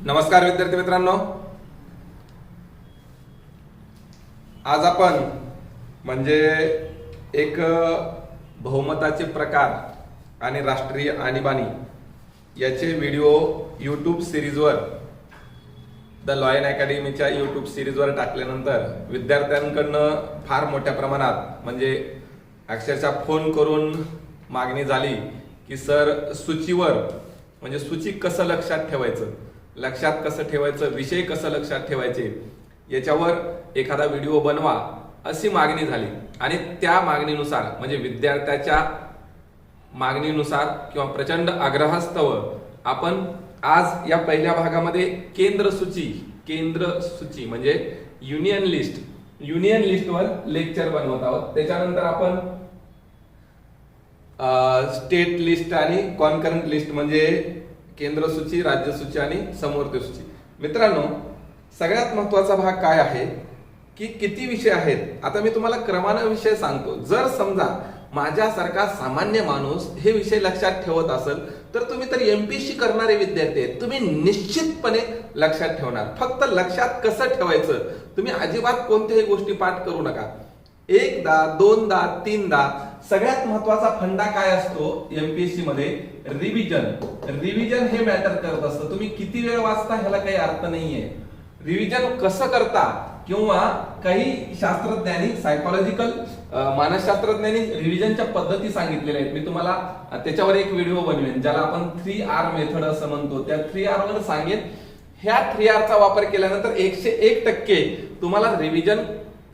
नमस्कार विद्यार्थी मित्रांनो, आज आपण म्हणजे एक बहुमताचे प्रकार आणि राष्ट्रीय आणीबाणी याचे व्हिडिओ यूट्यूब सिरीजवर द लॉयन अकॅडमीच्या यूट्यूब सिरीजवर टाकल्यानंतर विद्यार्थ्यांकडनं फार मोठ्या प्रमाणात म्हणजे अक्षरशः फोन करून मागणी झाली की सर सूचीवर म्हणजे सूची कसं लक्षात ठेवायचं, लक्षात कसं ठेवायचं, विषय कसं लक्षात ठेवायचे याच्यावर एखादा व्हिडिओ बनवा अशी मागणी झाली. आणि त्या मागणीनुसार म्हणजे विद्यार्थ्याच्या मागणीनुसार किंवा प्रचंड आग्रहास्तव आपण आज या पहिल्या भागामध्ये केंद्र सूची म्हणजे युनियन लिस्टवर लेक्चर बनवत आहोत. त्याच्यानंतर आपण स्टेट लिस्ट आणि कॉन्करंट लिस्ट म्हणजे केंद्र सूची, राज्य सूची आणि समवर्ती सूची. मित्रांनो, सगळ्यात महत्वाचा भाग काय आहे की किती विषय आहेत. आता मी तुम्हाला क्रमानं विषय सांगतो. जर समजा माझ्यासारखा सामान्य माणूस हे विषय लक्षात ठेवत असेल तर तुम्ही तर एमपीएससी करणारे विद्यार्थी आहेत, तुम्ही निश्चितपणे लक्षात ठेवणार. फक्त लक्षात कसं ठेवायचं, तुम्ही अजिबात कोणत्याही गोष्टी पाठ करू नका. एकदा, दोनदा, तीनदा. सगळ्यात महत्वाचा फंडा काय असतो एमपीएससी मध्ये, रिव्हिजन हे मॅटर करत असतं. तुम्ही किती वेळ वाचता ह्याला काही अर्थ नाहीये. रिव्हिजन कसं करता किंवा काही शास्त्रज्ञांनी सायकोलॉजिकल मानसशास्त्रज्ञांनी रिव्हिजनच्या पद्धती सांगितलेल्या आहेत. मी तुम्हाला त्याच्यावर एक व्हिडिओ बनवेन ज्याला आपण 3R मेथड असं म्हणतो. त्या 3R वर सांगेन. ह्या 3R चा वापर केल्यानंतर 101% तुम्हाला रिव्हिजन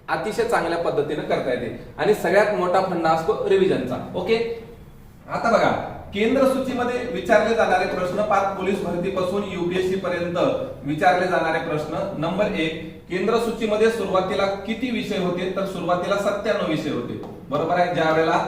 अतिशय चांगल्या पद्धतीने करता येते. आणि सगळ्यात मोठा फंडा असतो रिव्हिजनचा. ओके, आता बघा, केंद्र सूचीमध्ये विचारले जाणारे प्रश्न, पाच पोलीस भरतीपासून यूपीएससी पर्यंत विचारले जाणारे प्रश्न. नंबर 1, केंद्र सूचीमध्ये सुरुवातीला किती विषय होते, तर सुरुवातीला 97 विषय होते. बरोबर आहे. ज्या वेळेला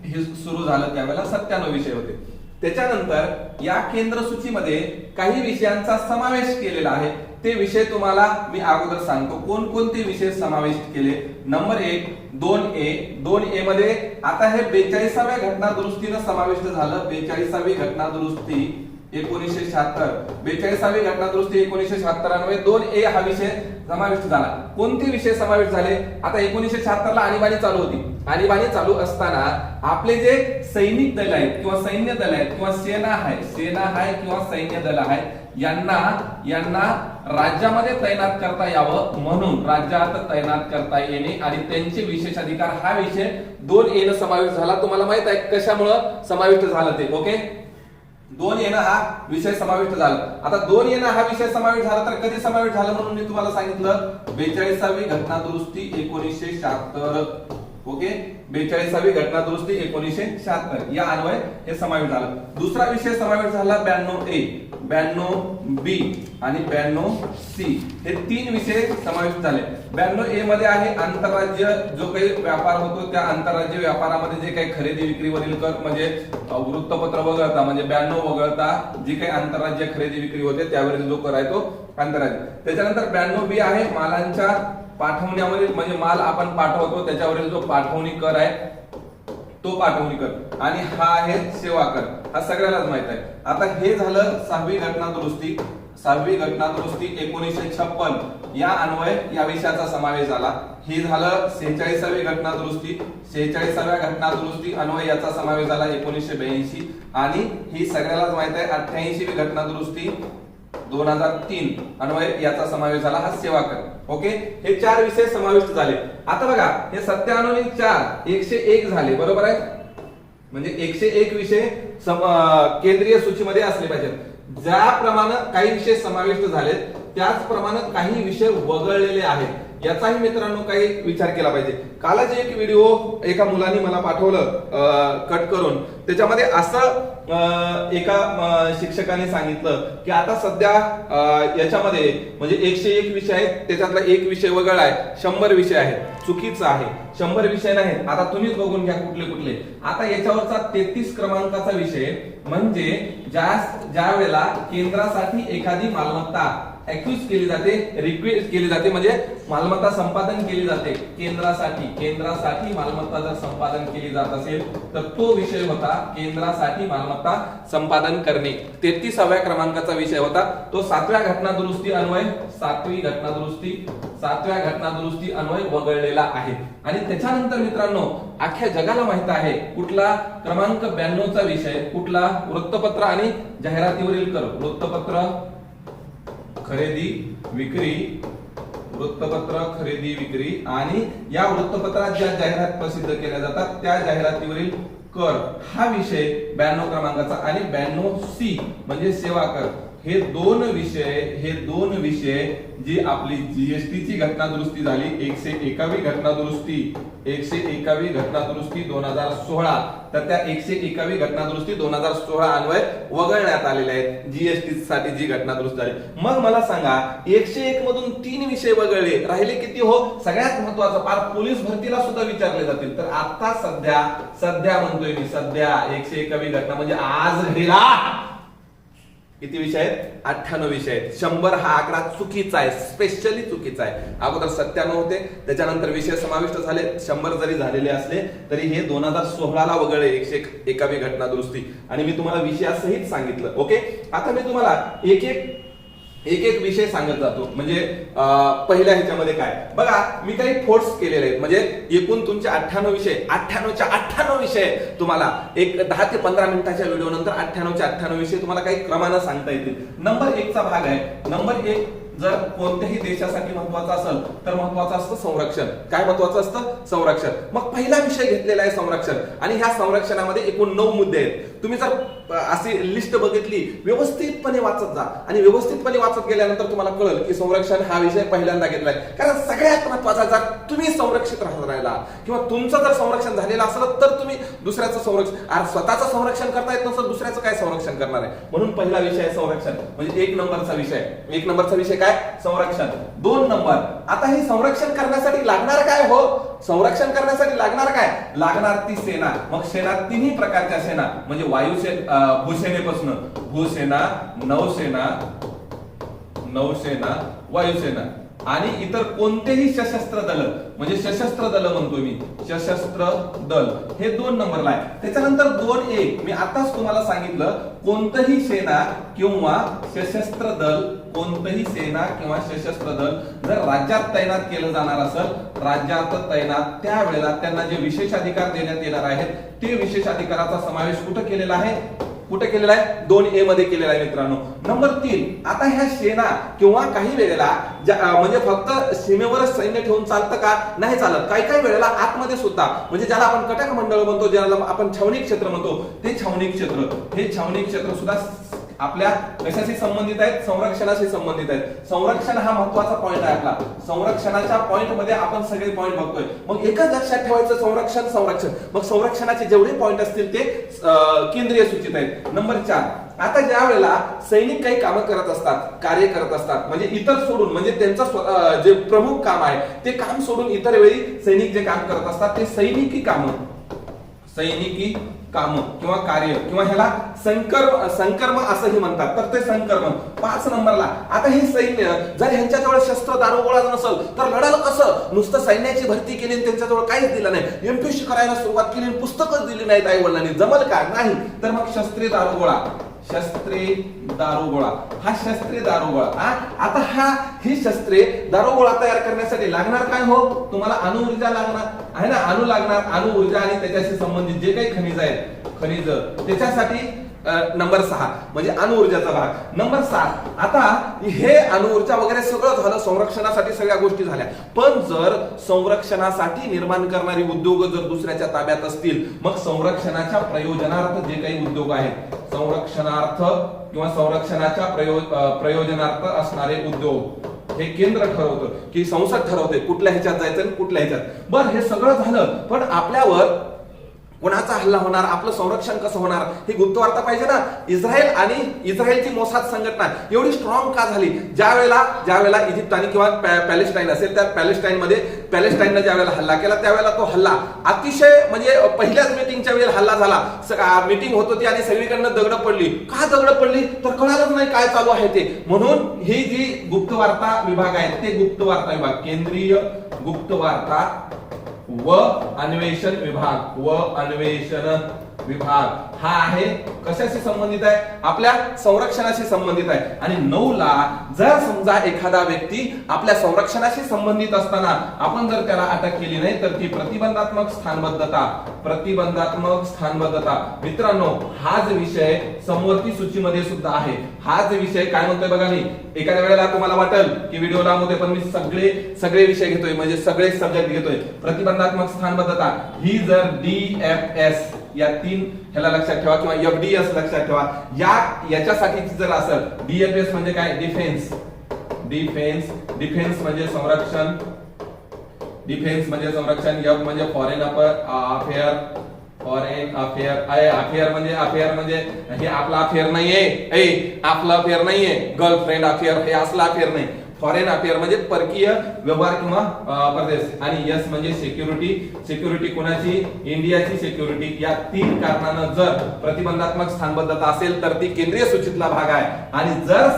हे सुरू झालं त्यावेळेला 97 विषय होते. त्याच्यानंतर या केंद्र सूचीमध्ये काही विषयांचा समावेश केलेला आहे. ते विषय तुम्हाला मी अगोदर सांगतो कोणकोणते विषय समाविष्ट केले. नंबर 1, 2A मध्ये आता हे 42व्या घटना दुरुस्तीनं समाविष्ट झालं. 42वी घटना दुरुस्ती 1976, 42वी घटना दुरुस्ती 1976 अन्वये 2A हा विषय समाविष्ट झाला. कोणते विषय समाविष्ट झाले, आता 1976 ला आणीबाणी चालू होती. आणीबाणी चालू असताना आपले जे सैनिक दल आहेत किंवा सैन्य दल आहेत किंवा सेना आहे किंवा सैन्य दल आहे यांना राज्यामध्ये तैनात करता यावं म्हणून राज्यात तैनात करता येणे आणि त्यांचे विशेष अधिकार हा विषय 2A न समाविष्ट झाला. तुम्हाला माहित आहे कशामुळे समाविष्ट झालं ते. ओके, 2A हा विषय समाविष्ट झाला. आता 2A हा विषय समाविष्ट झाला तर कधी समाविष्ट झाला म्हणून मी तुम्हाला सांगितलं 42वी घटना दुरुस्ती 1976. ओके, 42वी घटना दुरुस्ती 1976 या अन्वये हे समाविष्ट झालं. दुसरा विषय समाविष्ट झाला 92A, 92B आणि 92C हे 3 विषय समाविष्ट झाले. 92A मध्ये आहे आंतरराज्य जो काही व्यापार होतो त्या आंतरराज्य व्यापारामध्ये जे काही खरेदी विक्रीवरील कर म्हणजे वृत्तपत्र वगळता म्हणजे 92 वगळता जी काही आंतरराज्य खरेदी विक्री होते त्यावरील जो कर आहे तो आंतरराज्य. त्याच्यानंतर 92B आहे मालांच्या पाठवण्यावरील म्हणजे माल आपण पाठवतो त्याच्यावरील जो पाठवणी कर आहे तो पाठवणी कर. आणि हा आहे सेवा कर. हा सगळ्यालाच माहित आहे. आता हे झालं 6वी घटना दुरुस्ती. 6वी घटना दुरुस्ती 1956 या अन्वये या विषयाचा समावेश झाला. हे झालं 46वी घटना दुरुस्ती. 46व्या घटना दुरुस्ती अन्वये याचा समावेश झाला 1982. आणि ही सगळ्यालाच माहित आहे 88वी घटना दुरुस्ती 2003 अन्वये याचा समावेश झाला हा सेवा कर. ओके, हे 4 विषय समाविष्ट झाले. आता बघा, हे 97 आणि 4 101 झाले. बरोबर आहे. म्हणजे 101 विषय केंद्रीय सूचीमध्ये असले पाहिजेत. ज्याप्रमाणे काही विषय समाविष्ट झालेत त्याचप्रमाणे काही विषय वगळलेले आहेत. याचाही मित्रांनो काही विचार केला पाहिजे. कालच एक व्हिडिओ एका मुलाने मला पाठवलं कट करून. त्याच्यामध्ये असं एका शिक्षकाने सांगितलं की आता सध्या याच्यामध्ये म्हणजे 101 विषय आहेत त्याच्यातला एक विषय वगळलाय, 100 विषय आहेत. चुकीचं आहे, 100 विषय नाहीत. आता तुम्हीच बघून घ्या कुठले. आता याच्यावरचा 33 क्रमांकाचा विषय म्हणजे ज्या वेळेला केंद्रासाठी एखादी मालमत्ता अक्यूज केली जाते, रिक्वेस्ट केली जाते, म्हणजे मालमत्ता संपादन केली जाते केंद्रासाठी मालमत्ता जर संपादन केली जात असेल तर तो विषय होता केंद्रासाठी मालमत्ता संपादन करणे. 33व्या क्रमांकाचा विषय होता तो 7व्या घटना दुरुस्ती अन्वय 7वी घटना दुरुस्ती अन्वय वगळलेला आहे. आणि त्याच्यानंतर मित्रांनो अख्ख्या जगाला माहित आहे कुठला क्रमांक 92 चा विषय कुठला, वृत्तपत्र आणि जाहिरातीवरील कर. वृत्तपत्र खरेदी विक्री आणि या वृत्तपत्रात ज्या जाहिरात प्रसिद्ध केल्या जातात त्या जाहिरातीवरील कर हा विषय 92 क्रमांकाचा. आणि 92C म्हणजे सेवा कर. हे दोन विषय जी आपली जीएसटी ची घटना दुरुस्ती झाली 101वी घटना दुरुस्ती 2016, तर त्या 101वी घटना दुरुस्ती 2016 अन्वय वगळण्यात आलेले आहेत जीएसटी साठी जी घटना दुरुस्ती झाली. मग मला सांगा 101 मधून 3 विषय वगळले, राहिले किती हो? सगळ्यात महत्वाचं पार पोलीस भरतीला सुद्धा विचारले जातील. तर आता सध्या म्हणतोय मी, सध्या 101वी घटना म्हणजे आज घडीला किती विषय आहेत? 98 विषय आहेत. 100 हा आकडा चुकीचा आहे, स्पेशली चुकीचा आहे. अगोदर 97 होते, त्याच्यानंतर विषय समाविष्ट झाले. 100 जरी झालेले असले तरी हे 2016 ला वगळले 101वी घटना दुरुस्ती. आणि मी तुम्हाला विषयासहित सांगितलं. ओके, आता मी तुम्हाला एक विषय सांगत जातो. म्हणजे पहिल्या ह्याच्यामध्ये काय बघा, मी काही फोर्स केलेले आहेत. म्हणजे एकूण तुमचे 98 विषय, 98 विषय तुम्हाला एक 10 ते 15 मिनिटाच्या व्हिडिओ नंतर 98 विषय तुम्हाला काही क्रमानं सांगता येतील. नंबर 1 चा भाग आहे. नंबर 1 जर कोणत्याही देशासाठी महत्वाचं असेल तर महत्वाचं असतं संरक्षण. काय महत्वाचं असतं? संरक्षण. मग पहिला विषय घेतलेला आहे संरक्षण. आणि ह्या संरक्षणामध्ये एकूण 9 मुद्दे आहेत. तुम्ही जर अशी लिस्ट बघितली व्यवस्थितपणे वाचत जा आणि व्यवस्थितपणे वाचत गेल्यानंतर तुम्हाला कळेल की संरक्षण हा विषय पहिल्यांदा घेतलाय. कारण सगळ्यात महत्वाचा जर तुम्ही संरक्षित राहिला किंवा तुमचं जर संरक्षण झालेलं असेल तर तुम्ही दुसऱ्याचं संरक्षण, स्वतःचं संरक्षण करता येत नसेल दुसऱ्याचं काय संरक्षण करणार आहे. म्हणून पहिला विषय आहे संरक्षण. म्हणजे 1 नंबरचा विषय काय? संरक्षण. 2 नंबर, आता हे संरक्षण करण्यासाठी लागणार काय हो? संरक्षण करण्यासाठी लागणार काय? लागणार ती सेना. मग सेना तिन्ही प्रकारच्या सेना म्हणजे वायुसेना, भूसेनेपासून भूसेना, नौसेना, वायुसेना आणि इतर कोणतेही सशस्त्र दल म्हणजे सशस्त्र दल म्हणतो मी, सशस्त्र दल हे 2 नंबरला आहे. त्याच्यानंतर 2A मी आताच तुम्हाला सांगितलं, कोणतंही सेना किंवा सशस्त्र दल जर राज्यात तैनात केलं जाणार असेल, राज्यात तैनात त्यावेळेला त्यांना जे विशेष अधिकार देण्यात येणार आहेत ते विशेष अधिकाराचा समावेश कुठे केलेला आहे? 2A मध्ये केलेला आहे मित्रांनो. नंबर 3, आता ह्या सेना किंवा काही वेळेला म्हणजे फक्त सीमेवरच सैन्य ठेवून चालतं का? नाही चालत. काही वेळेला आतमध्ये सुद्धा म्हणजे ज्याला आपण कटक मंडळ म्हणतो, ज्याला आपण छावणी क्षेत्र म्हणतो, हे छावणी क्षेत्र सुद्धा आपल्या कशाशी संबंधित आहेत? संरक्षणाशी संबंधित आहेत. संरक्षण हा महत्वाचा पॉइंट आहे आपला. संरक्षणाच्या पॉइंट मध्ये आपण सगळे पॉइंट बघतोय. मग एकच लक्षात ठेवायचं, संरक्षण. मग संरक्षणाचे जेवढे पॉइंट असतील ते केंद्रीय सूचित आहेत. नंबर 4, आता ज्या वेळेला सैनिक काही कामं करत असतात, कार्य करत असतात, म्हणजे इतर सोडून म्हणजे त्यांचं जे प्रमुख काम आहे ते काम सोडून इतर वेळी सैनिक जे काम करत असतात ते सैनिकी काम किंवा कार्य किंवा ह्याला संकर्म असंही म्हणतात. तर ते संकर्म. 5 नंबरला, आता हे सैन्य जर ह्यांच्याजवळ शस्त्र दारुगोळा नसेल तर लढायला कसं? नुसतं सैन्याची भरती केली त्यांच्याजवळ काहीच दिलं नाही, एमपीएससी करायला सुरुवात केली, पुस्तकच दिली नाहीत आई वडिलांनी, जमल का? नाही. तर मग शस्त्रे दारुगोळा हा शस्त्रे दारुगोळा. आता ही शस्त्रे दारुगोळा तयार करण्यासाठी लागणार काय हो? तुम्हाला अणुऊर्जा लागणार आहे ना, अणु ऊर्जा आणि त्याच्याशी संबंधित जे काही खनिज त्याच्यासाठी नंबर 6 म्हणजे अणुऊर्जाचा भाग. नंबर 7, आता हे अणुऊर्जा वगैरे सगळं झालं, संरक्षणासाठी सगळ्या गोष्टी झाल्या. पण जर संरक्षणासाठी निर्माण करणारी उद्योग जर दुसऱ्याच्या ताब्यात असतील, मग संरक्षणाच्या प्रयोजनार्थ जे काही उद्योग आहेत, संरक्षणार्थ किंवा संरक्षणाच्या प्रयोजनार्थ असणारे उद्योग हे केंद्र ठरवतं की संसद ठरवते कुठल्या ह्याच्यात जायचं आणि कुठल्या ह्याच्यात. बरं, हे सगळं झालं पण आपल्यावर कोणाचा हल्ला होणार, आपलं संरक्षण कसं होणार, ही गुप्तवार्ता पाहिजे ना. इस्रायल आणि इस्रायलची मोसाद संघटना एवढी स्ट्रॉंग का झाली? ज्या वेळेला इजिप्त आणि किंवा पॅलेस्टाईन असेल, त्या पॅलेस्टाईननं ज्या वेळेला हल्ला केला त्यावेळेला तो हल्ला अतिशय म्हणजे पहिल्याच मीटिंगच्या वेळेला हल्ला झाला. मीटिंग होत होती आणि सगळीकडनं दगडं पडली. का दगडं पडली तर कळालंच नाही काय चालू आहे ते. म्हणून ही जी गुप्तवार्ता विभाग आहे ते गुप्तवार्ता विभाग, केंद्रीय गुप्तवार्ता व अन्वेषण विभाग हा आहे कशाशी संबंधित आहे? आपल्या संरक्षणाशी संबंधित आहे. आणि 9 ला जर समजा एखादा व्यक्ती आपल्या संरक्षणाशी संबंधित असताना आपण जर त्याला अटक केली नाही तर ती प्रतिबंधात्मक स्थानबद्धता. मित्रांनो, हाच विषय समवर्ती सूचीमध्ये सुद्धा आहे. हाच विषय काय म्हणतोय बघा. मी एखाद्या वेळेला तुम्हाला वाटेल की व्हिडिओ लावमध्ये पण मी सगळे विषय घेतोय, म्हणजे सगळे सब्जेक्ट घेतोय. प्रतिबंधात्मक स्थानबद्धता ही जर DFS या 3 ह्याला लक्षात ठेवा किंवा FDS लक्षात ठेवा. याच्यासाठी जर असेल, DFS म्हणजे काय? डिफेन्स म्हणजे संरक्षण, F म्हणजे फॉरेन अफेअर म्हणजे हे आपला अफेअर नाहीये, आपला अफेअर नाहीये, गर्लफ्रेंड अफेअर हे असला अफेअर नाही. फॉरेन अफेअर म्हणजे परकीय व्यवहार किंवा प्रदेश. आणि S म्हणजे सिक्युरिटी कोणाची? इंडियाची सिक्युरिटी. या 3 कारणानं जर प्रतिबंधात्मक स्थानबद्धता असेल तर ती केंद्रीय सूचीतला भाग आहे. आणि जर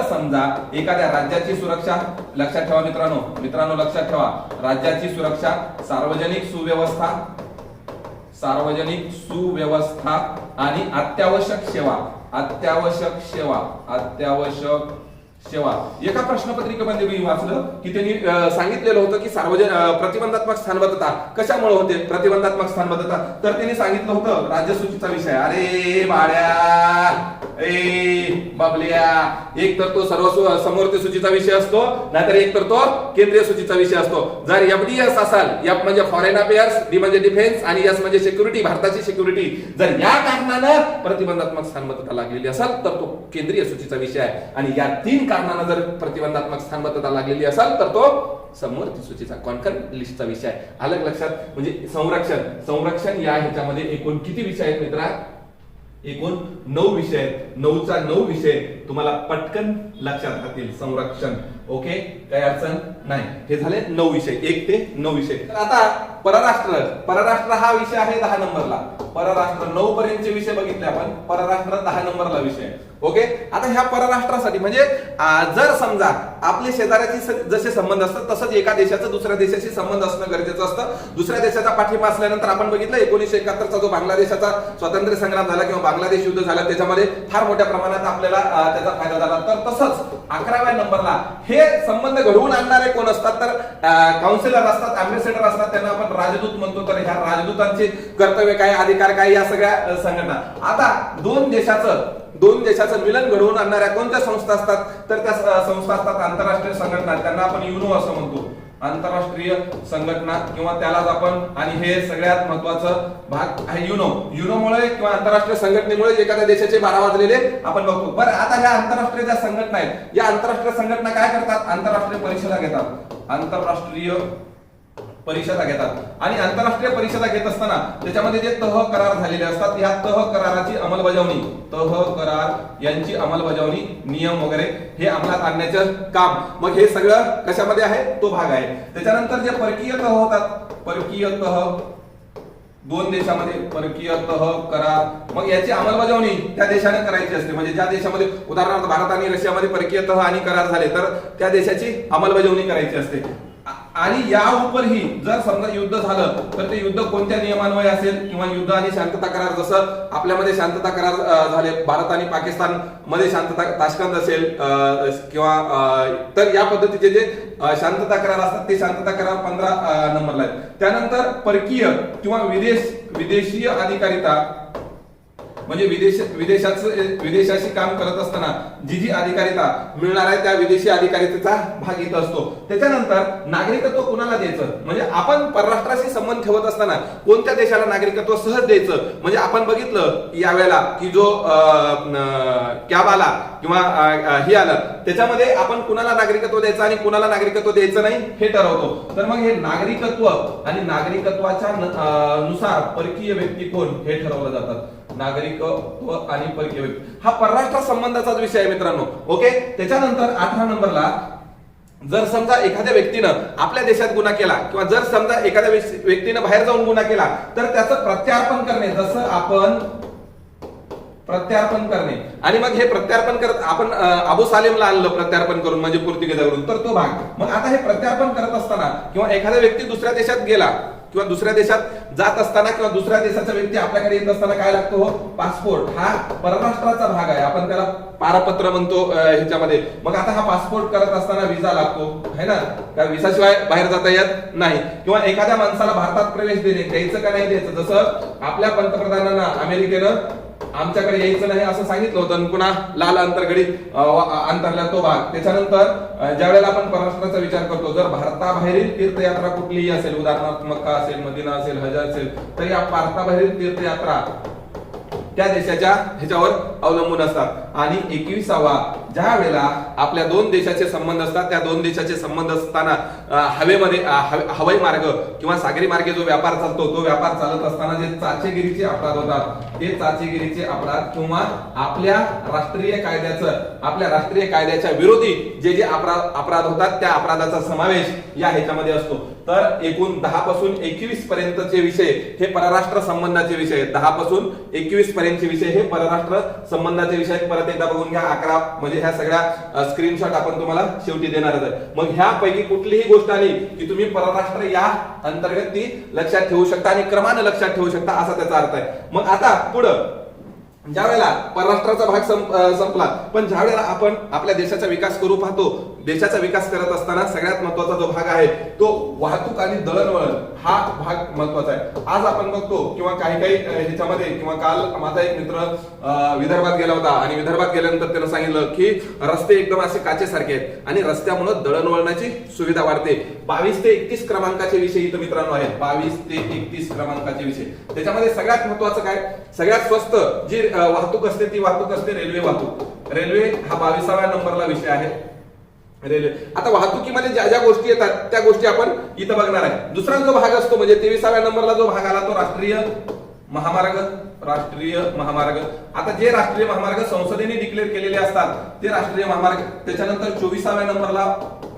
समजा एखाद्या राज्याची सुरक्षा, लक्षात ठेवा मित्रांनो लक्षात ठेवा, राज्याची सुरक्षा, सार्वजनिक सुव्यवस्था आणि अत्यावश्यक सेवा. एका प्रश्नपत्रिकेमध्ये मी वाचलं की त्यांनी सांगितलेलं होतं की प्रतिबंधात्मक स्थानबद्धता कशामुळे होते? प्रतिबंधात्मक स्थानबद्धता तर त्यांनी सांगितलं होतं राज्यसूचीचा विषय. अरे बाळ्या, बाबल्या, एक तर तो समवर्ती सूचीचा विषय असतो, नाहीतर एक तर तो केंद्रीय सूचीचा विषय असतो. जर FDS असाल, F म्हणजे फॉरेन अफेअर्स, D म्हणजे डिफेन्स आणि S म्हणजे सिक्युरिटी, भारताची सिक्युरिटी, जर या कारणानं प्रतिबंधात्मक स्थानबद्धता लागलेली असेल तर तो केंद्रीय सूचीचा विषय आहे. आणि या 3 कारणानं जर प्रतिबंधात्मक स्थानबद्धता लागलेली असेल तर तो समवर्ती सूचीचा कॉन्करंट लिस्टचा विषय आहे. अलग लक्षात. म्हणजे संरक्षण या ह्याच्यामध्ये एकूण किती विषय आहेत मित्रा? एकूण 9 विषय आहेत. 9चा 9 विषय तुम्हाला पटकन लक्षात राहतील. संरक्षण, ओके, काही अडचण नाही. हे झाले 9 विषय, 1 ते 9 विषय. आता परराष्ट्र हा विषय आहे 10 नंबरला. परराष्ट्र 9 पर्यंतचे विषय बघितले आपण. परराष्ट्र 10 नंबरला विषय. ओके. आता ह्या परराष्ट्रासाठी म्हणजे जर समजा आपले शेजाऱ्याची जसे संबंध असतात तसंच एका देशाचं दुसऱ्या देशाशी संबंध असणं गरजेचं असतं. दुसऱ्या देशाचा पाठिंबा असल्यानंतर आपण बघितलं 1971चा जो बांगलादेशाचा स्वातंत्र्य संग्राम झाला किंवा बांगलादेश युद्ध झालं त्याच्यामध्ये फार मोठ्या प्रमाणात आपल्याला त्याचा फायदा झाला. तर तसंच 11व्या नंबरला हे संबंध घडवून आणणारे कोण असतात? तर काउन्सिलर असतात, अँबॅसेडर असतात, त्यांना आपण राजदूत म्हणतो. तर ह्या राजदूतांचे कर्तव्य काय, अधिकार काय, या सगळ्या संघटना. आता दोन देशाचं मिलन घडवून आणणाऱ्या कोणत्या संस्था असतात? तर त्या संस्था असतात आंतरराष्ट्रीय संघटना. त्यांना आपण युनो असं म्हणतो, आंतरराष्ट्रीय संघटना किंवा त्यालाच आपण. आणि हे सगळ्यात महत्वाचं भाग आहे युनोमुळे किंवा आंतरराष्ट्रीय संघटनेमुळे एखाद्या देशाचे 12 वाजलेले आपण बघतो. बरं, आता ह्या आंतरराष्ट्रीय ज्या संघटना आहेत, या आंतरराष्ट्रीय संघटना काय करतात? आंतरराष्ट्रीय परिषदा घेतात. आणि आंतरराष्ट्रीय परिषदा घेत असताना त्याच्यामध्ये जे तह करार झालेले असतात, या तह कराराची अंमलबजावणी, यांची अंमलबजावणी, नियम वगैरे हे अंमलात आणण्याचं काम, मग हे सगळं कशामध्ये आहे? तो भाग आहे. त्याच्यानंतर जे परकीय तह होतात, परकीय तह 2 देशामध्ये परकीय तह करार, मग याची अंमलबजावणी त्या देशाने करायची असते. म्हणजे ज्या देशामध्ये उदाहरणार्थ भारत आणि रशियामध्ये परकीय तह आणि करार झाले तर त्या देशाची अंमलबजावणी करायची असते. आणि या उपरही जर समजा युद्ध झालं तर ते युद्ध कोणत्या नियमान्वये असेल किंवा युद्ध आणि शांतता करार, जसं आपल्यामध्ये शांतता करार झाले, भारत आणि पाकिस्तान मध्ये शांतता ताशकंद असेल किंवा तर या पद्धतीचे जे शांतता करार असतात ते शांतता करार 15 नंबरला आहेत. त्यानंतर परकीय किंवा विदेशीय अधिकारिता म्हणजे विदेशाशी काम करत असताना जी अधिकारिता मिळणार आहे त्या विदेशी अधिकारितेचा भाग इथं असतो. त्याच्यानंतर नागरिकत्व कुणाला द्यायचं, म्हणजे आपण परराष्ट्राशी संबंध ठेवत असताना कोणत्या देशाला नागरिकत्व सहज द्यायचं. म्हणजे आपण बघितलं यावेळेला की जो कॅब आला किंवा हे आलं त्याच्यामध्ये आपण कुणाला नागरिकत्व द्यायचं आणि कुणाला नागरिकत्व द्यायचं नाही हे ठरवतो. तर मग हे नागरिकत्व आणि नागरिकत्वाच्या नुसार परकीय व्यक्ती कोण हे ठरवलं जातात. नागरिकत्व आणि परकीय व्यक्ती हा परराष्ट्र संबंधाचाच विषय आहे मित्रांनो. ओके. त्याच्यानंतर 18 नंबरला जर समजा एखाद्या व्यक्तीनं आपल्या देशात गुन्हा केला किंवा जर समजा एखाद्या व्यक्तीनं बाहेर जाऊन गुन्हा केला तर त्याचं प्रत्यार्पण करणे, जसं आपण प्रत्यार्पण करणे आणि मग हे प्रत्यार्पण करत आपण अबू सालेमला आणलं प्रत्यार्पण करून म्हणजे पोर्तुगीजाकडून, तर तो भाग. मग आता हे प्रत्यार्पण करत असताना किंवा एखादा व्यक्ती दुसऱ्या देशात गेला किंवा दुसऱ्या देशात जात असताना किंवा दुसऱ्या देशाचा व्यक्ती आपल्याकडे येत असताना काय लागतो, हो पासपोर्ट. हा परराष्ट्राचा भाग आहे, आपण त्याला पारपत्र म्हणतो ह्याच्यामध्ये. मग आता हा पासपोर्ट करत असताना विजा लागतो है ना, कारण विजा शिवाय बाहेर जाता येत नाही. किंवा एखाद्या माणसाला भारतात प्रवेश देणे, द्यायचं का नाही द्यायचं, जसं आपल्या पंतप्रधानांना अमेरिकेनं आमच्याकडे यायचं नाही असं सांगितलं होतं, पुन्हा लाल अंतरगडी अंतरला तो भाग. त्याच्यानंतर ज्या वेळेला आपण परराष्ट्राचा विचार करतो, जर भारताबाहेरील तीर्थयात्रा कुठलीही असेल, उदाहरणार्थ मक्का असेल, मदिना असेल, हज असेल, तर या भारताबाहेरील तीर्थयात्रा त्या देशाच्या ह्याच्यावर अवलंबून असतात. आणि 21वा ज्या वेळेला आपल्या दोन देशाचे संबंध असतात, त्या दोन देशाचे संबंध असताना हवेमध्ये हवाई मार्ग किंवा सागरी मार्गे जो व्यापार चालतो, तो व्यापार चालत असताना जे चाचेगिरीचे अपराध होतात, ते चाचेगिरीचे अपराध किंवा आपल्या राष्ट्रीय कायद्याच्या विरोधी जे जे अपराध होतात त्या अपराधाचा समावेश या ह्याच्यामध्ये असतो. तर एकूण 10 पासून 21 पर्यंतचे विषय हे परराष्ट्र संबंधाचे विषय आहेत. 10 पासून 21 पर्यंतचे विषय हे परराष्ट्र संबंधाचे विषय. परत एकदा बघून घ्या. 11 म्हणजे ह्या सगळ्या स्क्रीनशॉट आपण तुम्हाला शेवटी देणारच आहे. मग ह्यापैकी कुठलीही गोष्ट आली की तुम्ही परराष्ट्र या अंतर्गत ती लक्षात ठेवू शकता आणि क्रमाने लक्षात ठेवू शकता असा त्याचा अर्थ आहे. मग आता पुढं ज्या वेळेला परराष्ट्राचा भाग संपला, पण ज्या वेळेला आपण आपल्या देशाचा विकास करू पाहतो, देशाचा विकास करत असताना सगळ्यात महत्वाचा जो भाग आहे तो वाहतूक आणि दळणवळण हा भाग महत्वाचा आहे. आज आपण बघतो किंवा काही ह्याच्यामध्ये किंवा काल माझा एक मित्र विदर्भात गेला होता आणि विदर्भात गेल्यानंतर त्यानं सांगितलं की रस्ते एकदम असे काचेसारखे आहेत आणि रस्त्यामुळे दळणवळणाची सुविधा वाढते. 22 ते 31 क्रमांकाचे विषय इथं मित्रांनो आहेत. 22 ते 31 क्रमांकाचे विषय. त्याच्यामध्ये सगळ्यात महत्वाचं काय, सगळ्यात स्वस्त जी वाहतूक असते ती वाहतूक असते रेल्वे वाहतूक. रेल्वे हा 22व्या नंबरला विषय आहे. रेल्वे. आता वाहतुकीमध्ये ज्या ज्या गोष्टी येतात त्या गोष्टी आपण इथं बघणार आहे. दुसरा जो भाग असतो म्हणजे 23व्या नंबरला जो भाग आला तो राष्ट्रीय महामार्ग. आता जे राष्ट्रीय महामार्ग संसदेने डिक्लेअर केलेले असतात ते राष्ट्रीय महामार्ग. त्याच्यानंतर 24व्या नंबरला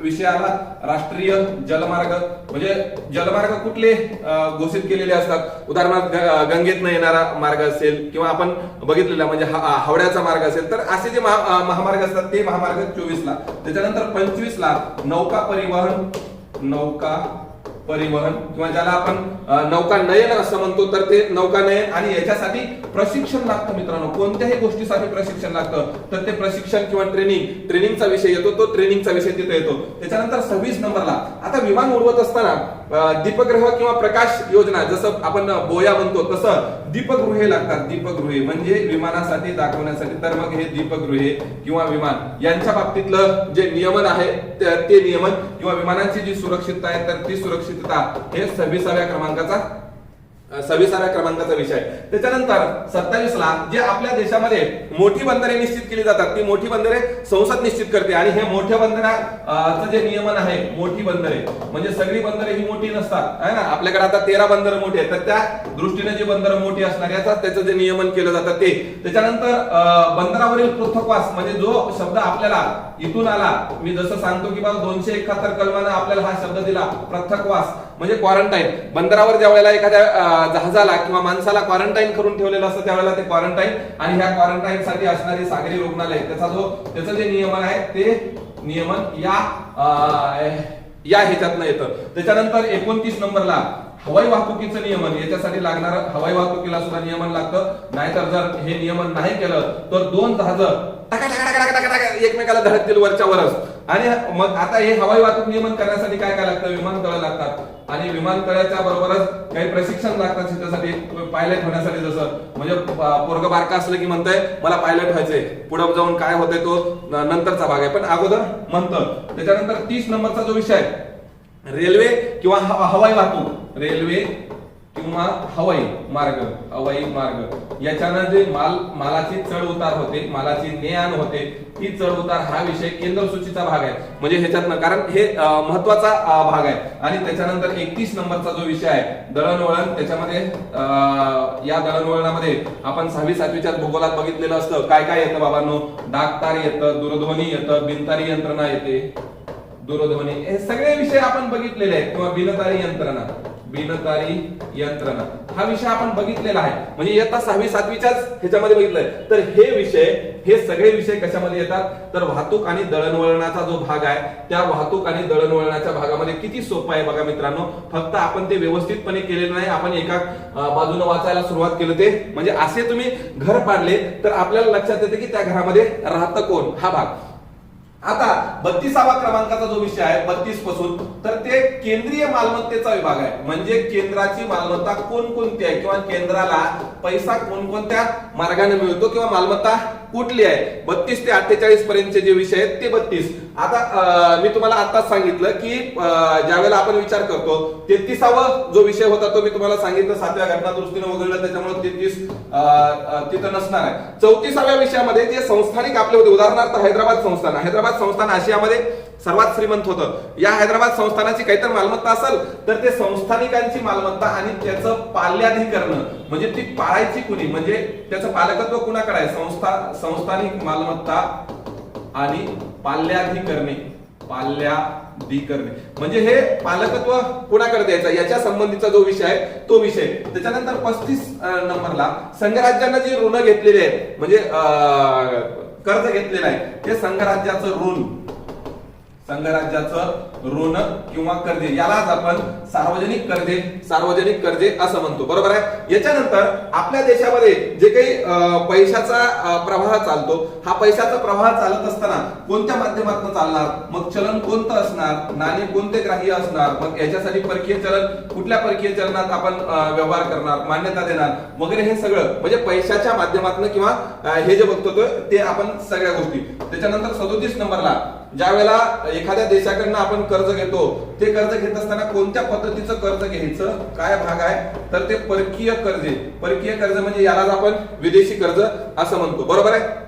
विषय आला राष्ट्रीय जलमार्ग. म्हणजे जलमार्ग कुठले घोषित केलेले असतात, उदाहरणार्थ गंगेतनं येणारा मार्ग असेल किंवा आपण बघितलेला म्हणजे हावड्याचा मार्ग असेल, तर असे जे महामार्ग असतात ते महामार्ग 24ला. त्याच्यानंतर 25ला नौका परिवहन किंवा ज्याला आपण नौकानयन असं म्हणतो, तर ते नौकानयन. आणि याच्यासाठी प्रशिक्षण लागतं मित्रांनो. कोणत्याही गोष्टीसाठी प्रशिक्षण लागतं, तर ते प्रशिक्षण किंवा ट्रेनिंगचा विषय येतो, तो ट्रेनिंगचा विषय तिथे येतो. त्याच्यानंतर 26 नंबरला आता विमान उडवत असताना दीपगृह किंवा प्रकाश योजना, जसं आपण बोया म्हणतो तसं दीपगृहे लागतात. दीपगृहे म्हणजे विमानासाठी दाखवण्यासाठी. तर मग हे दीपगृहे किंवा विमान यांच्या बाबतीतलं जे नियमन आहे ते नियमन किंवा विमानांची जी सुरक्षितता आहे तर ती सुरक्षितता हे 26व्या क्रमांकाचा विषय आहे. त्याच्यानंतर 27ला जे आपल्या देशामध्ये मोठी बंदरे निश्चित केली जातात, ती मोठी बंदरे संसद निश्चित करते. आणि हे मोठ्या बंदराचं जे नियमन आहे, मोठी बंदरे म्हणजे सगळी बंदरे ही मोठी नसतात आहे ना. आपल्याकडे आता 13 बंदरं मोठी आहेत, तर त्या दृष्टीने जी बंदरं मोठी असणार याचा त्याचं जे नियमन केलं जातं ते. त्याच्यानंतर बंदरावरील पृथकवास म्हणजे जो शब्द आपल्याला इथून आला, मी जसं सांगतो की बाबा 271 कलमानं आपल्याला हा शब्द दिला पृथकवास म्हणजे क्वारंटाईन. बंदरावर ज्या वेळेला एखाद्या जहाजाला किंवा माणसाला क्वारंटाईन करून ठेवलेलं असतं त्यावेळेला ते क्वारंटाईन. आणि ह्या क्वारंटाईन साठी असणारी सागरी रुग्णालय त्याचं जे नियमन आहे ते नियमन या ह्याच्यातनं येतं. त्याच्यानंतर 29 नंबरला हवाई वाहतुकीचं नियमन. याच्यासाठी लागणार हवाई वाहतुकीला सुद्धा नियमन लागतं. नाहीतर जर हे नियमन नाही केलं तर 2 जहाज टाका टाका टाका टाका टाका टाका एकमेकाला धडकतील वरच्या वरच. आणि मग आता हे हवाई वाहतूक नियमन करण्यासाठी काय काय लागतं, विमानतळ लागतात आणि विमानतळाच्या बरोबरच काही प्रशिक्षण लागतात त्याच्यासाठी, पायलट होण्यासाठी. जसं म्हणजे पोरग बारका असलं की म्हणतंय मला पायलट व्हायचंय, पुढे जाऊन काय होतंय तो नंतरचा भाग आहे, पण अगोदर म्हणतं. त्याच्यानंतर 30 नंबरचा जो विषय आहे रेल्वे किंवा हवाई वाहतूक, रेल्वे किंवा हवाई मार्ग याच्यानं जे मालाची चढ उतार होते, मालाची ने आण होते, ती चढ उतार हा विषय केंद्र सूचीचा भाग आहे. म्हणजे ह्याच्यातनं कारण हे महत्वाचा भाग आहे. आणि त्याच्यानंतर 31 नंबरचा जो विषय आहे दळणवळण, त्याच्यामध्ये या दळणवळणामध्ये आपण 6वी 7वीच्या भूगोलात बघितलेलं असतं काय काय येतं बाबांनो. डाकतार येतं, दूरध्वनी येतं, बिनतारी यंत्रणा येते, दूरध्वनी, हे सगळे विषय आपण बघितलेले आहेत. किंवा बिनतारी यंत्रणा हा विषय आपण बघितलेला आहे. म्हणजे इयत्ता 6वी 7वीच्याच ह्याच्यामध्ये बघितलंय. तर हे सगळे विषय कशामध्ये येतात, तर वाहतूक आणि दळणवळणाचा जो भाग आहे त्या वाहतूक आणि दळणवळणाच्या भागामध्ये किती सोपं आहे बघा मित्रांनो. फक्त आपण ते व्यवस्थितपणे केलेलं नाही, आपण एका बाजूने वाचायला सुरुवात केलं ते. म्हणजे असे तुम्ही घर पाडले तर आपल्याला लक्षात येते की त्या घरामध्ये राहतं कोण, हा भाग. आता 32वा क्रमांकाचा जो विषय आहे 32 पासून, तर ते केंद्रीय मालमत्तेचा विभाग आहे. म्हणजे केंद्राची मालमत्ता कोणकोणती आहे किंवा केंद्राला पैसा कोणकोणत्या मार्गाने मिळतो किंवा मालमत्ता कुठली आहे. 32 ते 48 पर्यंतचे जे विषय आहेत ते 32. आता मी तुम्हाला आताच सांगितलं की ज्यावेळेला आपण विचार करतो 33वा जो विषय होता तो मी तुम्हाला सांगितलं 7व्या घटना दुरुस्तीने वगळलं, त्याच्यामुळे 33 तिथं नसणार आहे. 34व्या विषयामध्ये जे संस्थानिक आपले होते, उदाहरणार्थ हैदराबाद संस्थान आशियामध्ये सर्वात श्रीमंत होतं. या हैदराबाद संस्थानाची काहीतरी मालमत्ता असेल तर ते संस्थानिकांची मालमत्ता आणि त्याचं पाल्याधिकरण, म्हणजे ती पाळायची कुणी, म्हणजे त्याचं पालकत्व कुणाकडे आहे, संस्थानिक मालमत्ता आणि पाल्याधिकरणे, म्हणजे हे पालकत्व कुणाकडे द्यायचं याच्या संबंधीचा जो विषय आहे तो विषय. त्याच्यानंतर 35 नंबरला संघराज्यांना जी ऋण घेतलेली आहेत, म्हणजे कर्ज घेतलेलं आहे, ते संघराज्याचं ऋण किंवा कर्जे, यालाच आपण सार्वजनिक कर्जे असं म्हणतो, बरोबर आहे. याच्यानंतर आपल्या देशामध्ये जे काही पैशाचा प्रवाह चालतो, हा पैशाचा प्रवाह चालत असताना कोणत्या माध्यमातून चालणार, मग चलन कोणतं असणार, नाणे कोणते ग्राह्य असणार, मग याच्यासाठी परकीय चलन कुठल्या परकीय चलनात आपण व्यवहार करणार, मान्यता देणार वगैरे, हे सगळं म्हणजे पैशाच्या माध्यमातून किंवा हे जे बघतो ते आपण सगळ्या गोष्टी. त्याच्यानंतर 37 नंबरला ज्या वेळेला एखाद्या देशाकडनं आपण कर्ज घेतो, ते कर्ज घेत असताना कोणत्या पद्धतीचं कर्ज घ्यायचं, काय भाग आहे, तर ते परकीय कर्ज म्हणजे यालाच आपण विदेशी कर्ज असं म्हणतो, बरोबर आहे.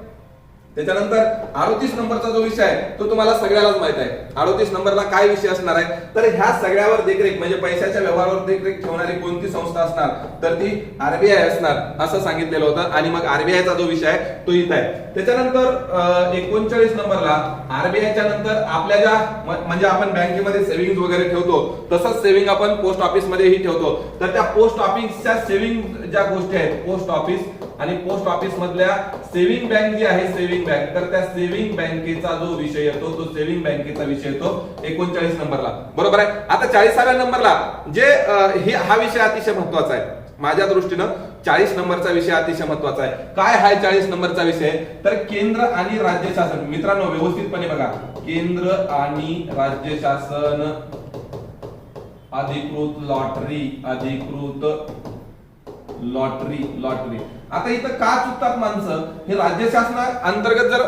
त्याच्यानंतर 38 नंबरचा जो विषय आहे तो तुम्हाला सगळ्यालाच माहित आहे. 38 नंबरला काय विषय असणार आहे, तर ह्या सगळ्यावर देखरेख म्हणजे पैशाच्या व्यवहारावर देखरेख ठेवणारी कोणती संस्था असणार, तर ती आरबीआय असणार असं सांगितलेलं होतं. आणि मग आरबीआयचा जो विषय आहे तो इथं आहे. त्याच्यानंतर 39 नंबरला आरबीआयच्या नंतर आपल्या ज्या म्हणजे आपण बँकेमध्ये सेव्हिंग वगैरे ठेवतो, तसंच सेव्हिंग आपण पोस्ट ऑफिस मध्येही ठेवतो. तर त्या पोस्ट ऑफिसच्या सेव्हिंग ज्या गोष्टी आहेत, पोस्ट ऑफिस आणि पोस्ट ऑफिस मधल्या सेव्हिंग बँक जी आहे, सेव्हिंग बँक, तर त्या सेव्हिंग बँकेचा जो विषय येतो तो सेव्हिंग बँकेचा विषय येतो 39 नंबरला, बरोबर आहे. आता 40व्या नंबरला जे हा विषय अतिशय महत्वाचा आहे माझ्या दृष्टीनं. 40 नंबरचा विषय अतिशय महत्वाचा आहे. काय आहे 40 नंबरचा विषय, तर केंद्र आणि राज्य शासन. मित्रांनो व्यवस्थितपणे बघा, केंद्र आणि राज्य शासन, अधिकृत लॉटरी. आता इथं का चुकतात माणसं, हे राज्य शासना अंतर्गत जर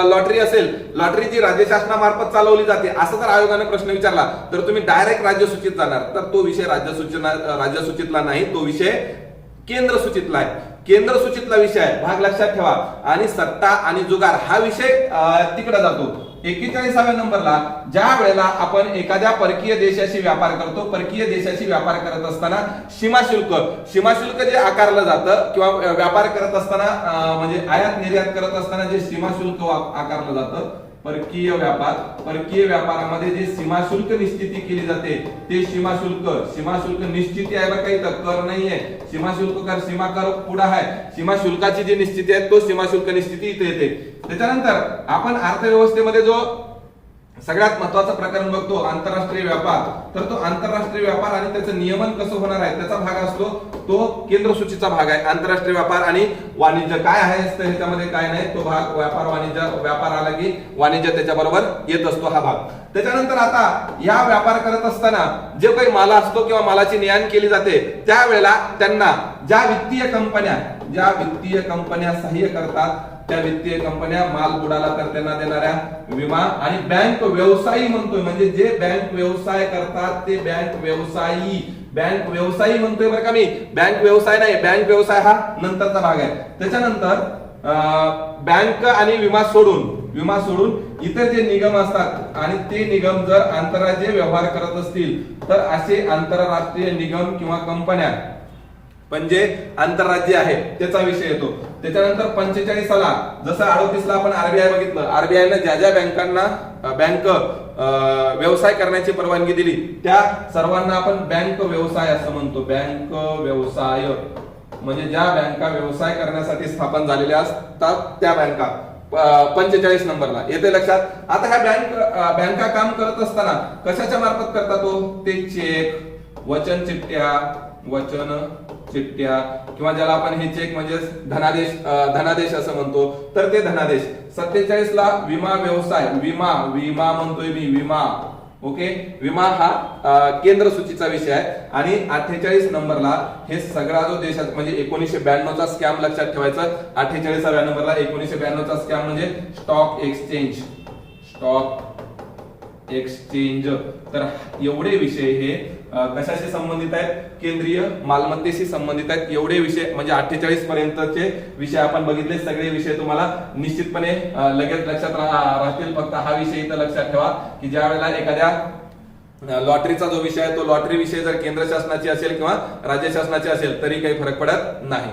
लॉटरी असेल, लॉटरी जी राज्य शासनामार्फत चालवली जाते असं जर आयोगाने प्रश्न विचारला तर तुम्ही डायरेक्ट राज्य सूचित जाणार. तर तो विषय राज्य सूचितला नाही, तो विषय केंद्र सूचितला आहे. केंद्र सूचितला विषय आहे, भाग लक्षात ठेवा. आणि सत्ता आणि जुगार हा विषय तिकडे जातो. 41व्या नंबरला ज्या वेळेला आपण एखाद्या परकीय देशाशी व्यापार करतो, परकीय देशाशी व्यापार करत असताना सीमा शुल्क जे आकारलं जातं किंवा व्यापार करत असताना म्हणजे आयात निर्यात करत असताना जे सीमा शुल्क आकारलं जातं, परकीय व्यापारामध्ये जे सीमा शुल्क निश्चिती केली जाते ते सीमा शुल्क निश्चिती आहे बरं, काही कर नाहीये. सीमा कर पुढे आहे. सीमा शुल्काची जी निश्चिती आहे तो सीमा शुल्क निश्चिती इथे येते. त्याच्यानंतर आपण अर्थव्यवस्थेमध्ये जो सगळ्यात महत्वाचं प्रकरण बघतो आंतरराष्ट्रीय व्यापार. तर तो आंतरराष्ट्रीय व्यापार आणि त्याचं नियमन कसं होणार आहे त्याचा भाग असतो, तो केंद्र सूचीचा भाग आहे. आंतरराष्ट्रीय व्यापार आणि वाणिज्य काय आहे ह्याच्यामध्ये काय नाही, तो भाग व्यापार वाणिज्य. व्यापार आला की वाणिज्य त्याच्याबरोबर येत असतो हा भाग. त्याच्यानंतर आता या व्यापार करत असताना जे काही माल असतो किंवा मालाची ने आण केली जाते त्यावेळेला त्यांना ज्या वित्तीय कंपन्या सहाय्य करतात त्या वित्तीय कंपन्या माल बुडाला तर त्यांना देणाऱ्या विमा आणि बँक व्यवसायी म्हणतोय, म्हणजे जे बँक व्यवसाय करतात ते बँक व्यवसायी म्हणतोय बरं का मी, बँक व्यवसाय नाही. बँक व्यवसाय हा नंतरचा भाग आहे. त्याच्यानंतर बँक आणि विमा सोडून इतर जे निगम असतात आणि ते निगम जर आंतरराज्यीय व्यवहार करत असतील तर असे आंतरराष्ट्रीय निगम किंवा कंपन्या म्हणजे आंतरराज्य आहे त्याचा विषय येतो. त्याच्यानंतर 45 ला जसं 38 ला आपण आरबीआय बघितलं, आरबीआयने ज्या बँकांना बँक व्यवसाय करण्याची परवानगी दिली त्या सर्वांना आपण बँक व्यवसाय असं म्हणतो. बँक व्यवसाय म्हणजे ज्या बँका व्यवसाय करण्यासाठी स्थापन झालेल्या असतात त्या बँका. 45 नंबरला येते लक्षात. आता ह्या बँका काम करत असताना कशाच्या मार्फत करतात, ते चेक, वचन चिठ्ठ्या किंवा ज्याला आपण हे चेक म्हणजे धनादेश असं म्हणतो, तर ते धनादेश. 47 ला विमा व्यवसाय, विमा म्हणतोय मी, विमा. ओके, विमा हा केंद्र सूचीचा विषय आहे. आणि 48 नंबरला हे सगळा जो देशात म्हणजे 1992 चा स्कॅम लक्षात ठेवायचा. 48व्या नंबरला 1992 चा स्कॅम म्हणजे स्टॉक एक्सचेंज. तर एवढे विषय हे कशाशी संबंधित आहेत, केंद्रीय मालमत्तेशी संबंधित आहेत. एवढे विषय म्हणजे 48 पर्यंतचे विषय आपण बघितले. सगळे विषय तुम्हाला निश्चितपणे लगेच लक्षात राहतील. फक्त हा विषय इथं लक्षात ठेवा की ज्या वेळेला एखाद्या लॉटरीचा जो विषय आहे तो लॉटरी विषय जर केंद्र शासनाची असेल किंवा राज्य शासनाची असेल तरी काही फरक पडत नाही.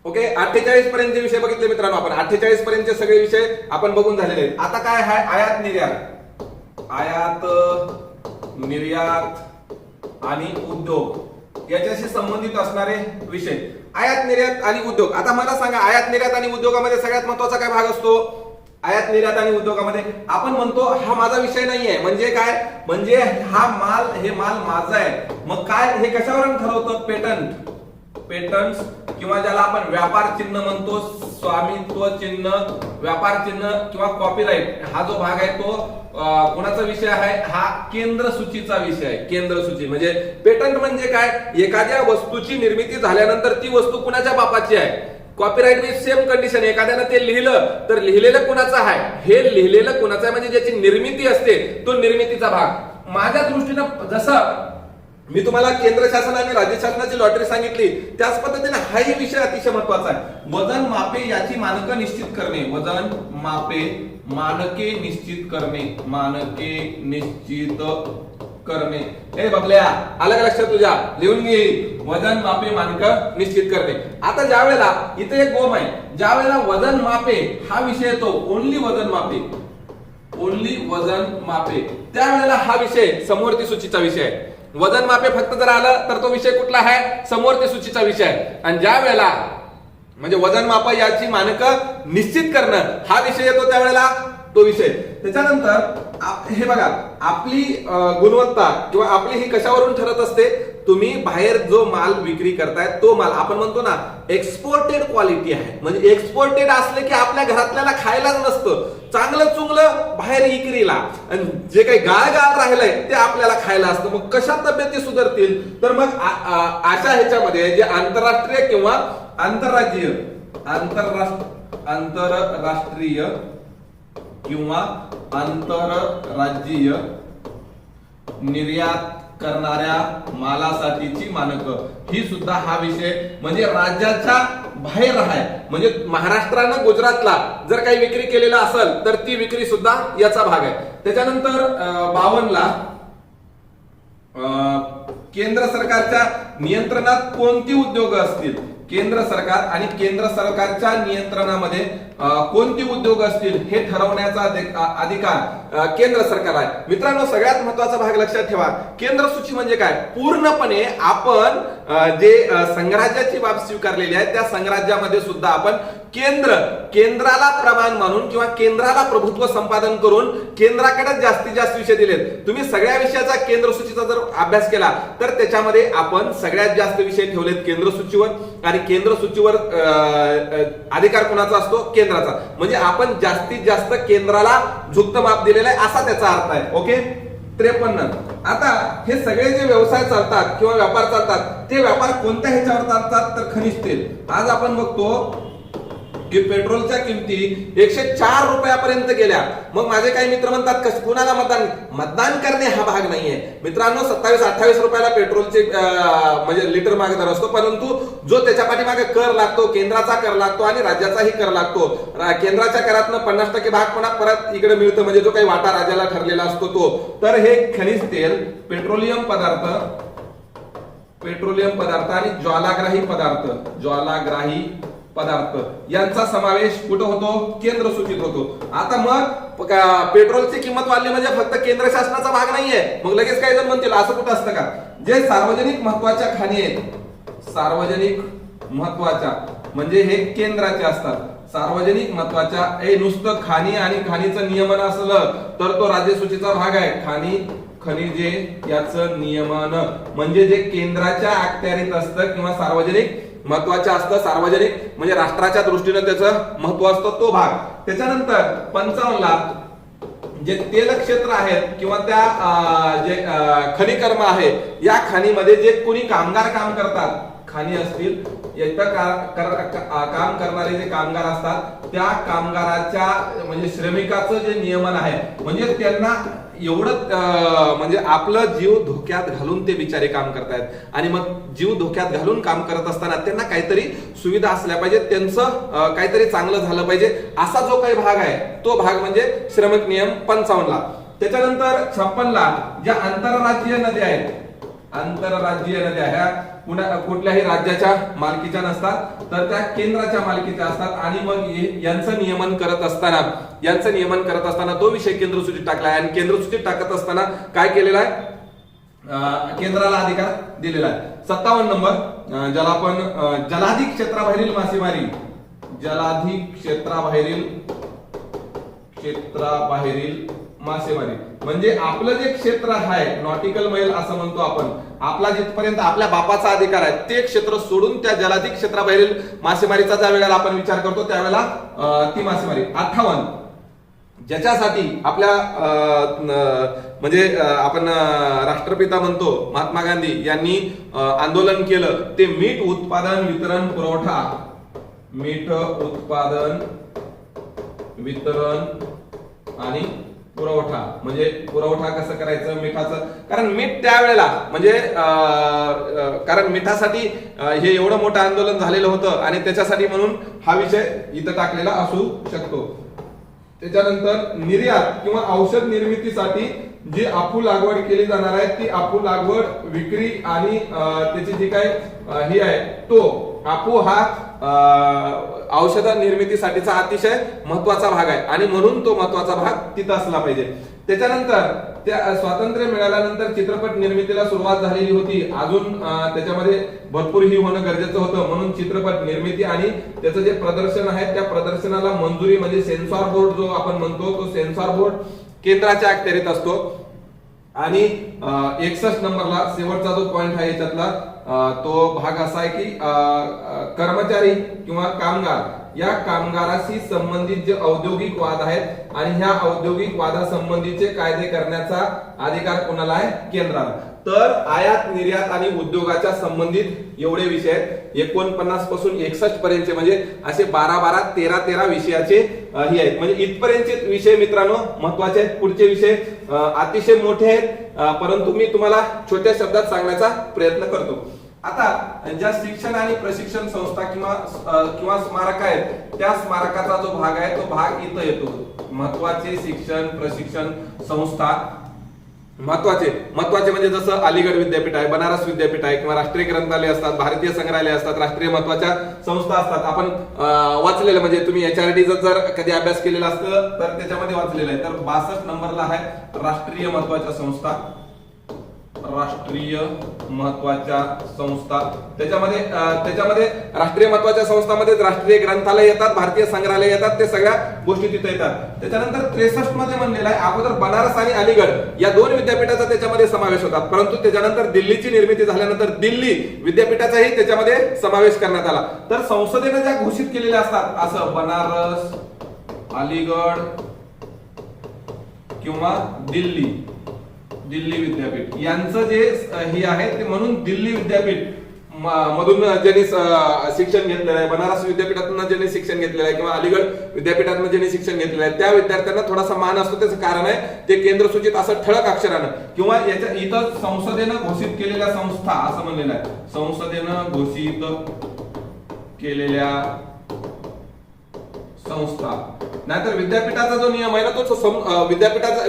ओके, 48 पर्यंत जे विषय बघितले मित्रांनो आपण, 48 पर्यंतचे सगळे विषय आपण बघून झालेले आहेत. आता काय आहे, आयात निर्यात आणि उद्योग याच्याशी संबंधित असणारे विषय. आयात निर्यात आणि उद्योग. आता मला सांगा, आयात निर्यात आणि उद्योगामध्ये सगळ्यात महत्वाचा काय भाग असतो, आयात निर्यात आणि उद्योगामध्ये आपण म्हणतो हा माझा विषय नाहीये. म्हणजे काय, म्हणजे हा माल माझा आहे. मग काय हे कशावरून ठरवतं, पेटंट्स किंवा ज्याला आपण व्यापार चिन्ह म्हणतो, स्वामित्व चिन्ह, व्यापार चिन्ह किंवा कॉपीराइट हा जो भाग आहे तो कोणाचा विषय आहे, हा केंद्र सूचीचा विषय आहे. केंद्र सूची म्हणजे पेटंट म्हणजे काय, एखाद्या वस्तूची निर्मिती झाल्यानंतर ती वस्तू कुणाच्या बापाची आहे. कॉपीराइट विथ सेम कंडिशन, एखाद्यानं ते लिहिलं तर लिहिलेलं कुणाचं आहे, हे लिहिलेलं कुणाचं आहे म्हणजे ज्याची निर्मिती असते तो निर्मितीचा भाग. माझ्या दृष्टीनं जसं मी तुम्हाला केंद्र शासन आणि राज्य शासनाची लॉटरी सांगितली त्याच पद्धतीने हाही विषय अतिशय महत्वाचा आहे. वजन मापे याची मानकं निश्चित करणे, वजन मापे मानके निश्चित करणे. हे बघल्या आलं का लक्षात तुझ्या, लिहून घे, वजन मापे मानकं निश्चित करणे. आता ज्या वेळेला इथे एक गोम आहे, ज्या वेळेला वजन मापे हा विषय येतो, ओन्ली वजन मापे, त्यावेळेला हा विषय समवर्ती सूचीचा विषय आहे. वजन मापे फक्त जर आलं तर तो विषय कुठला आहे, समवर्ती सूचीचा विषय आहे. आणि ज्या वेळेला म्हणजे वजन माप याची मानकं निश्चित करणं हा विषय येतो त्यावेळेला तो विषय. त्याच्यानंतर हे बघा, आपली गुणवत्ता किंवा आपली ही कशावरून ठरत असते, तुम्ही बाहेर जो माल विक्री करताय तो माल आपण म्हणतो ना एक्सपोर्टेड क्वालिटी आहे. म्हणजे एक्सपोर्टेड असले की आपल्या घरातल्याला खायलाच नसतं, चांगलं चुंगलं बाहेर विक्रीला, आणि जे काही गाळ राहिलंय ते आपल्याला खायला असतं. मग कशा तब्येती सुधारतील, तर मग अशा ह्याच्यामध्ये जे आंतरराष्ट्रीय किंवा आंतरराज्यीय किंवा आंतरराज्यीय निर्यात करणाऱ्या मालासाठीची मानकं, ही सुद्धा हा विषय म्हणजे राज्याच्या बाहेर आहे. म्हणजे महाराष्ट्रानं गुजरातला जर काही विक्री केलेला असेल तर ती विक्री सुद्धा याचा भाग आहे. त्याच्यानंतर 52 ला केंद्र सरकारच्या नियंत्रणात कोणती उद्योग असतील, केंद्र सरकार आणि केंद्र सरकारच्या नियंत्रणामध्ये कोणते उद्योग असतील हे ठरवण्याचा अधिकार केंद्र सरकार आहे. मित्रांनो, सगळ्यात महत्त्वाचा भाग लक्षात ठेवा. केंद्र सूची म्हणजे काय? पूर्णपणे आपण जे संघराज्याची बाब स्वीकारलेली आहे त्या संघराज्यामध्ये सुद्धा आपण केंद्राला प्रमाण मानून किंवा केंद्राला प्रभुत्व संपादन करून केंद्राकडे जास्तीत जास्त विषय दिलेत. तुम्ही सगळ्या विषयाचा केंद्र सूचीचा जर अभ्यास केला तर त्याच्यामध्ये आपण सगळ्यात जास्त विषय ठेवलेत केंद्र सूचीवर. आणि केंद्र सूचीवर अधिकार कोणाचा असतो? केंद्राचा. म्हणजे आपण जास्तीत जास्त केंद्राला झुकतं माप दिलेलं आहे असा त्याचा अर्थ आहे. ओके. 53. आता हे सगळे जे व्यवसाय चालतात किंवा व्यापार चालतात ते व्यापार कोणत्या ह्याच्यावर चालतात? तर खनिज तेल. आज आपण बघतो की पेट्रोलच्या किमती 104 रुपयापर्यंत गेल्या. मग माझे काही मित्र म्हणतात कुणाला मतदान करणे हा भाग नाहीये. मित्रांनो, 27-28 रुपयाला पेट्रोलचे म्हणजे लिटर मागे दर असतो, परंतु जो त्याच्या पाठीमागे कर लागतो, केंद्राचा कर लागतो आणि राज्याचाही कर लागतो. केंद्राच्या करातनं 50% भाग पुन्हा परत इकडे मिळतं, म्हणजे जो काही वाटा राज्याला ठरलेला असतो तो. तर हे खनिज तेल, पेट्रोलियम पदार्थ आणि ज्वालाग्राही पदार्थ यांचा समावेश कुठं होतो? केंद्र सूचीत होतो. आता मग पेट्रोलची किंमत वाढली म्हणजे फक्त केंद्र शासनाचा भाग नाहीये. मग लगेच काही जण म्हणतील असं कुठं असतं का? जे सार्वजनिक महत्वाच्या खाणी आहेत, सार्वजनिक महत्वाच्या म्हणजे हे केंद्राचे असतात. सार्वजनिक महत्वाच्या नुसतं खाणी आणि खाणीचं नियमन असलं तर तो राज्य सूचीचा भाग आहे. खनिजे याचं नियमन म्हणजे जे केंद्राच्या अखत्यारीत असतं किंवा सार्वजनिक महत्वाचं असतं. सार्वजनिक म्हणजे राष्ट्राच्या दृष्टीने त्याचं महत्व असतं तो भाग. त्याच्यानंतर 55ला जे तेल क्षेत्र आहेत किंवा त्या जे खनिकर्म आहे या खाणीमध्ये जे कोणी कामगार काम करतात, खाणी असतील काम करणारे जे कामगार असतात त्या कामगाराच्या म्हणजे श्रमिकाचं जे नियमन आहे, म्हणजे त्यांना एवढं म्हणजे आपलं जीव धोक्यात घालून ते बिचारे काम करतायत. आणि मग जीव धोक्यात घालून काम करत असताना त्यांना काहीतरी सुविधा असल्या पाहिजे, त्यांचं काहीतरी चांगलं झालं पाहिजे असा जो काही भाग आहे तो भाग म्हणजे श्रमिक नियम 55ला. त्याच्यानंतर 56ला ज्या आंतरराज्यीय नद्या आहेत, आंतरराज्यीय नद्या ह्या कुठल्याही राज्याच्या मालकीच्या नसतात तर त्या केंद्राच्या मालकीच्या असतात. आणि मग यांचं नियमन करत असताना तो विषय केंद्र सूचीत टाकला आहे. आणि केंद्र सूचीत टाकत असताना काय केलेलं आहे? केंद्राला अधिकार दिलेला आहे. 57 नंबर ज्याला आपण जलाधी क्षेत्राबाहेरील मासेमारी, जलाधी क्षेत्राबाहेरील मासेमारी म्हणजे आपलं जे क्षेत्र आहे नॉटिकल मैल असं म्हणतो आपण, आपला जिथपर्यंत आपल्या बापाचा अधिकार आहे ते क्षेत्र सोडून त्या जलाधी क्षेत्राबाहेरील मासेमारीचा ज्या वेळेला आपण विचार करतो त्यावेळेला ती मासेमारी. 58 ज्याच्यासाठी आपल्या म्हणजे आपण राष्ट्रपिता म्हणतो महात्मा गांधी यांनी आंदोलन केलं ते मीठ उत्पादन वितरण पुरवठा, मीठ उत्पादन वितरण आणि पुरवठा म्हणजे पुरवठा कसं करायचं मिठाचं. कारण मीठ त्यावेळेला म्हणजे कारण मिठासाठी हे एवढं मोठं आंदोलन झालेलं होतं आणि त्याच्यासाठी म्हणून हा विषय इथं टाकलेला असू शकतो. त्याच्यानंतर निर्यात किंवा औषध निर्मितीसाठी जी आफू लागवड केली जाणार आहे ती आफू लागवड विक्री आणि त्याची जी काही ही आहे तो आफू हा औषध निर्मितीसाठीचा अतिशय महत्वाचा भाग आहे आणि म्हणून तो महत्वाचा भाग तिथं असला पाहिजे. त्याच्यानंतर त्या स्वातंत्र्य मिळाल्यानंतर चित्रपट निर्मितीला सुरुवात झालेली होती, अजून त्याच्यामध्ये भरपूर ही होणं गरजेचं होतं म्हणून चित्रपट निर्मिती आणि त्याचं जे प्रदर्शन आहे त्या प्रदर्शनाला मंजुरी म्हणजे सेन्सॉर बोर्ड जो आपण म्हणतो तो सेन्सॉर बोर्ड केंद्राच्या अखत्यारीत असतो. आणि 61 नंबरला शेवटचा जो पॉइंट आहे याच्यातला तो भाग असा आहे की कर्मचारी किंवा कामगार या कामगाराशी संबंधित जे औद्योगिक वाद आहेत आणि ह्या औद्योगिक वादासंबंधीचे कायदे करण्याचा अधिकार कोणाला आहे? केंद्राला. तर आयात निर्यात आणि उद्योगाच्या संबंधित एवढे विषय आहेत 49 पासून 61 पर्यंतचे म्हणजे असे 12 13 विषयाचे हे आहेत. म्हणजे इथपर्यंतचे विषय मित्रांनो महत्वाचे आहेत. पुढचे विषय अतिशय मोठे आहेत परंतु मी तुम्हाला छोट्या शब्दात सांगण्याचा प्रयत्न करतो. आता ज्या शिक्षण आणि प्रशिक्षण संस्था किंवा स्मारक आहेत त्या स्मारकाचा जो भाग आहे तो भाग इथं येतो. महत्वाचे शिक्षण प्रशिक्षण संस्था महत्वाचे म्हणजे जसं अलीगड विद्यापीठ आहे, बनारस विद्यापीठ आहे, किंवा राष्ट्रीय ग्रंथालय असतात, भारतीय संग्रहालय असतात, राष्ट्रीय महत्वाच्या संस्था असतात. आपण वाचलेलं म्हणजे तुम्ही HRD जर कधी अभ्यास केलेला असतं तर त्याच्यामध्ये वाचलेलं आहे. तर 62 नंबरला आहे राष्ट्रीय महत्वाच्या संस्था. राष्ट्रीय महत्वाच्या संस्था त्याच्यामध्ये राष्ट्रीय महत्वाच्या संस्थांमध्ये राष्ट्रीय ग्रंथालय येतात, भारतीय संग्रहालय येतात, ते सगळ्या गोष्टी तिथे येतात. त्याच्यानंतर 63 मध्ये म्हणलेलं आहे अगोदर बनारस आणि अलीगड या दोन विद्यापीठाचा त्याच्यामध्ये समावेश होतात, परंतु त्याच्यानंतर दिल्लीची निर्मिती झाल्यानंतर दिल्ली विद्यापीठाचाही त्याच्यामध्ये समावेश करण्यात आला. तर संसदेने ज्या घोषित केलेल्या असतात असं बनारस, अलीगड किंवा दिल्ली विद्यापीठ यांचं जे हे आहे ते म्हणून दिल्ली विद्यापीठ मधून ज्यांनी शिक्षण घेतलेलं आहे, बनारस विद्यापीठातून ज्यांनी शिक्षण घेतलेलं आहे किंवा अलीगड विद्यापीठातून ज्यांनी शिक्षण घेतलेलं आहे त्या विद्यार्थ्यांना थोडासा मान असतो. त्याचं कारण आहे ते केंद्र सूचित असं ठळक अक्षरानं किंवा याच्या इथं संसदेनं घोषित केलेल्या संस्था असं म्हणलेलं आहे. संसदेनं घोषित केलेल्या संस्था, नाहीतर विद्यापीठाचा जो नियम आहे ना तो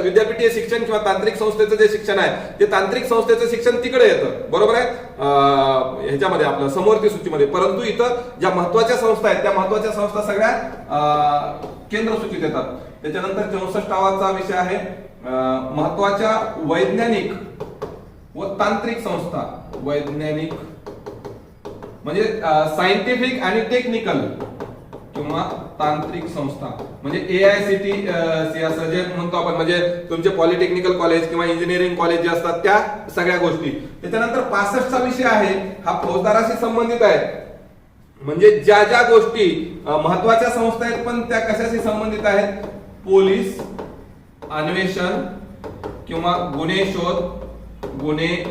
विद्यापीठीय शिक्षण किंवा तांत्रिक संस्थेचं जे शिक्षण आहे ते तांत्रिक संस्थेचं शिक्षण तिकडे येतं, बरोबर आहे, ह्याच्यामध्ये आपलं समवर्ती सूचीमध्ये. परंतु इथं ज्या महत्वाच्या संस्था आहेत त्या महत्वाच्या संस्था सगळ्या केंद्र सूचीत येतात. त्याच्यानंतर 64वा विषय आहे महत्वाच्या वैज्ञानिक व तांत्रिक संस्था. वैज्ञानिक म्हणजे सायंटिफिक आणि टेक्निकल किंवा तांत्रिक संस्था म्हणजे AICTE असं जे म्हणतो आपण, म्हणजे तुमचे पॉलिटेक्निकल कॉलेज किंवा इंजिनिअरिंग कॉलेज जे असतात त्या सगळ्या गोष्टी. त्याच्यानंतर 65चा विषय आहे हा फौजदाराशी संबंधित आहे. म्हणजे ज्या ज्या गोष्टी महत्वाच्या संस्था आहेत पण त्या कशाशी संबंधित आहेत, पोलीस, अन्वेषण किंवा गुन्हे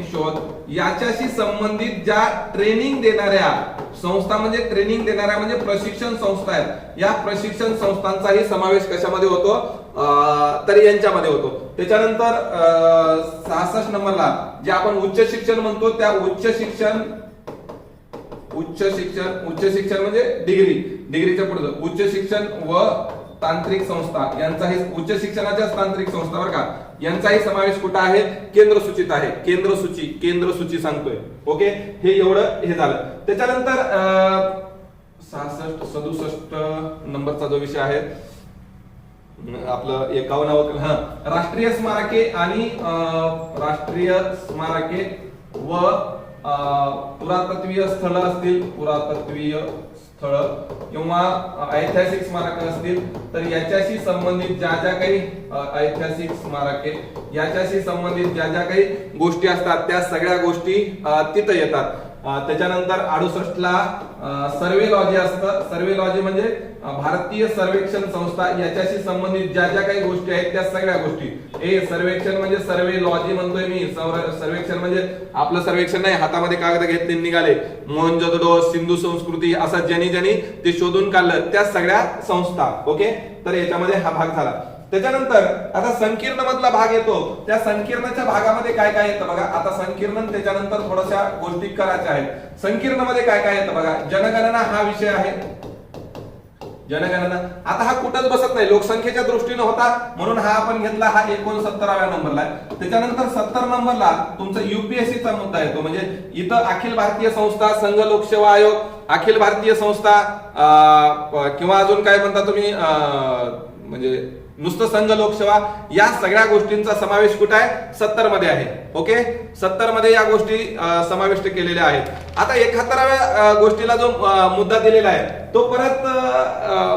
शोध याच्याशी संबंधित ज्या ट्रेनिंग देणाऱ्या संस्था म्हणजे ट्रेनिंग देणाऱ्या म्हणजे प्रशिक्षण संस्था आहेत, या प्रशिक्षण संस्थांचाही समावेश कशामध्ये होतो, तर यांच्यामध्ये होतो. त्याच्यानंतर 66 नंबरला जे आपण उच्च शिक्षण म्हणतो त्या उच्च शिक्षण म्हणजे डिग्रीच्या पुढे उच्च शिक्षण व तांत्रिक संस्था यांचाही, उच्च शिक्षणाच्या तांत्रिक संस्था बरं का, यांचाही समावेश कुठं आहे, केंद्र सूचित आहे. केंद्र सूची सांगतोय. ओके, हे एवढं हे झालं. त्याच्यानंतर 67 नंबरचा जो विषय आहे आपलं 51 राष्ट्रीय स्मारके व पुरातत्वीय स्थळ असतील, पुरातत्वीय स्थळ किंवा ऐतिहासिक स्मारक असतील तर याच्याशी संबंधित ज्या ज्या काही ऐतिहासिक स्मारके याच्याशी संबंधित ज्या ज्या काही गोष्टी असतात त्या सगळ्या गोष्टी तिथं येतात. त्याच्यानंतर 68ला सर्वेलॉजी असतं. सर्वेलॉजी म्हणजे भारतीय सर्वेक्षण संस्था याच्याशी संबंधित ज्या ज्या काही गोष्टी आहेत त्या सगळ्या गोष्टी. सर्वेक्षण म्हणजे सर्वेलॉजी म्हणतोय मी. सर्वेक्षण म्हणजे आपलं सर्वेक्षण नाही, हातामध्ये कागद घेतले निघाले, मोहनजोदडो, सिंधू संस्कृती असं ज्यांनी ते शोधून काढलं त्या सगळ्या संस्था. ओके, तर याच्यामध्ये हा भाग झाला. त्याच्यानंतर आता संकीर्ण मधला भाग येतो. त्या संकीर्णच्या भागामध्ये काय काय येतं बघा. आता संकीर्ण त्याच्यानंतर थोड्याशा गोष्टी करायच्या आहेत. संकीर्ण मध्ये काय काय येतं बघा. जनगणना हा विषय आहे. जनगणना आता हा कुठंच बसत नाही, लोकसंख्येच्या दृष्टीने होता म्हणून हा आपण घेतला. हा 69व्या नंबरला आहे. त्याच्यानंतर 70 नंबरला तुमचा UPSC चा मुद्दा येतो. म्हणजे इथं अखिल भारतीय संस्था, संघ लोकसेवा आयोग, अखिल भारतीय संस्था किंवा अजून काय म्हणता तुम्ही, म्हणजे नुसतं संघ लोकसेवा या सगळ्या गोष्टींचा समावेश कुठे आहे, 70 मध्ये आहे. ओके, 70 मध्ये या गोष्टी समाविष्ट केलेल्या आहेत. आता 71व्या गोष्टीला जो मुद्दा दिलेला आहे तो परत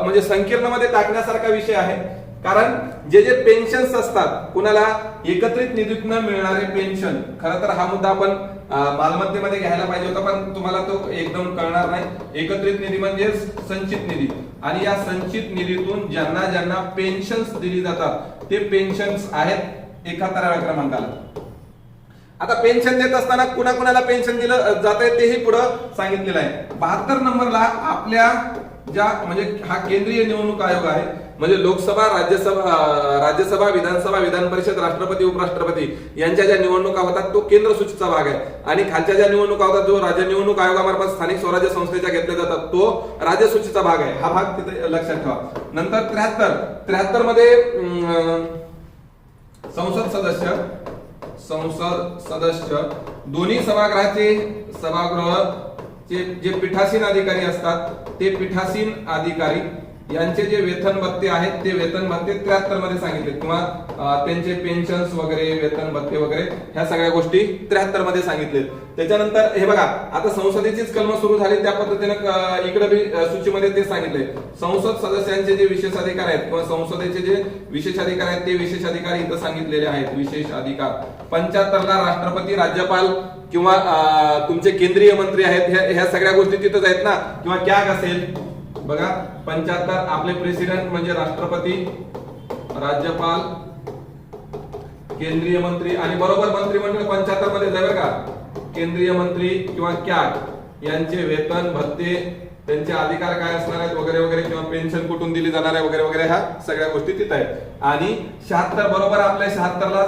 म्हणजे संकीर्ण मध्ये टाकण्यासारखा विषय आहे. कारण जे जे पेन्शन्स असतात कुणाला एकत्रित निधीतून मिळणारे पेन्शन, खरं तर हा मुद्दा आपण मालमत्तेमध्ये घ्यायला पाहिजे होता पण तुम्हाला तो एकदम कळणार नाही. एकत्रित निधी म्हणजे संचित निधी आणि या संचित निधीतून ज्यांना ज्यांना पेन्शन्स दिली जातात ते पेन्शन्स आहेत 71व्या क्रमांकाला. आता पेन्शन देत असताना कुणाला पेन्शन दिलं जात आहे तेही पुढे सांगितलेलं आहे. 72 नंबरला आपल्या ज्या म्हणजे हा केंद्रीय निवडणूक आयोग आहे. म्हणजे लोकसभा, राज्यसभा, विधानसभा, विधान परिषद, राष्ट्रपती, उपराष्ट्रपती यांच्या ज्या निवडणुका होतात तो केंद्र सूचीचा भाग आहे. आणि खालच्या ज्या निवडणुका होतात जो राज्य निवडणूक आयोगामार्फत स्थानिक स्वराज्य संस्थेच्या घेतल्या जातात तो राज्य सूचीचा भाग आहे. हा भाग तिथे लक्षात ठेवा. नंतर 73 मध्ये संसद संसद सदस्य, दोन्ही सभागृहाचे जे पीठासीन अधिकारी असतात ते पीठासीन अधिकारी यांचे जे वेतन भत्ते आहेत ते वेतन भत्ते 73 मध्ये सांगितले, किंवा त्यांचे पेन्शन्स वगैरे, वेतन भत्ते वगैरे ह्या सगळ्या गोष्टी 73 मध्ये सांगितले. त्याच्यानंतर हे बघा, आता संसदेचीच कलम सुरू झाली त्या पद्धतीने इकडे बी सूचीमध्ये ते सांगितले. संसद सदस्यांचे जे विशेष अधिकार आहेत किंवा संसदेचे जे विशेष अधिकार आहेत ते विशेष अधिकार इथं सांगितलेले आहेत. विशेष अधिकार 75 ला राष्ट्रपती, राज्यपाल किंवा तुमचे केंद्रीय मंत्री आहेत, ह्या सगळ्या गोष्टी तिथंच आहेत ना. किंवा कॅग असेल बघा 75 आपले प्रेसिडेंट म्हणजे राष्ट्रपती, राज्यपाल, केंद्रीय मंत्री आणि बरोबर मंत्रिमंडळ 75 मध्ये जाईल का. केंद्रीय मंत्री किंवा कॅग यांचे वेतन भत्ते, त्यांचे अधिकार काय असणार आहेत वगैरे वगैरे, किंवा पेन्शन कुठून दिली जाणार आहे वगैरे वगैरे, ह्या सगळ्या गोष्टी तिथे आहेत. आणि 76 बरोबर आपल्या 76 ला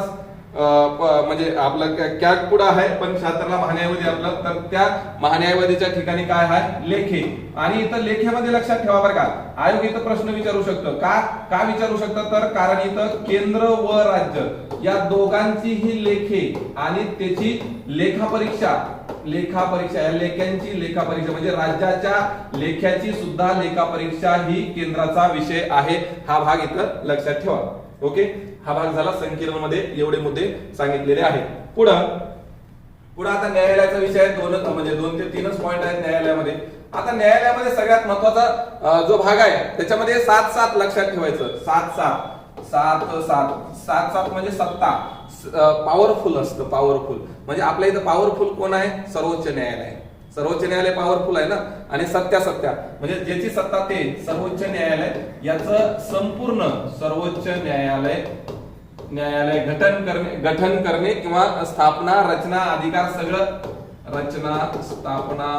म्हणजे आपलं कॅग पुढे आहे, पण 76 ला महान्यायवादी आपलं, तर त्या महान्यायवादीच्या ठिकाणी काय आहे, लेखे. आणि इथं लेखेमध्ये लक्षात ठेवा बरं का, आयोग इथं प्रश्न विचारू शकतो. का विचारू शकतं, तर कारण इथं केंद्र व राज्य या दोघांचीही लेखे आणि त्याची लेखापरीक्षा या लेख्यांची लेखापरीक्षा म्हणजे राज्याच्या लेख्याची सुद्धा लेखापरीक्षा ही केंद्राचा विषय आहे. हा भाग इथं लक्षात ठेवा. ओके, हा भाग झाला संकीर्ण मध्ये एवढे मुद्दे सांगितलेले आहेत. पुढे आता न्यायालयाचा विषय आहे. दोन ते तीनच पॉइंट आहेत न्यायालयामध्ये. आता न्यायालयामध्ये सगळ्यात महत्वाचा जो भाग आहे त्याच्यामध्ये 7-7 लक्षात ठेवायचं. 7-7 म्हणजे सत्ता, पॉवरफुल असतं. पॉवरफुल म्हणजे आपल्या इथं पॉवरफुल कोण आहे, सर्वोच्च न्यायालय. सर्वोच्च न्यायालय पॉवरफुल आहे ना. आणि सत्या म्हणजे ज्याची सत्ता ते सर्वोच्च न्यायालय. याचं संपूर्ण सर्वोच्च न्यायालय गठन करणे किंवा स्थापना, रचना, अधिकार सगळं, रचना, स्थापना,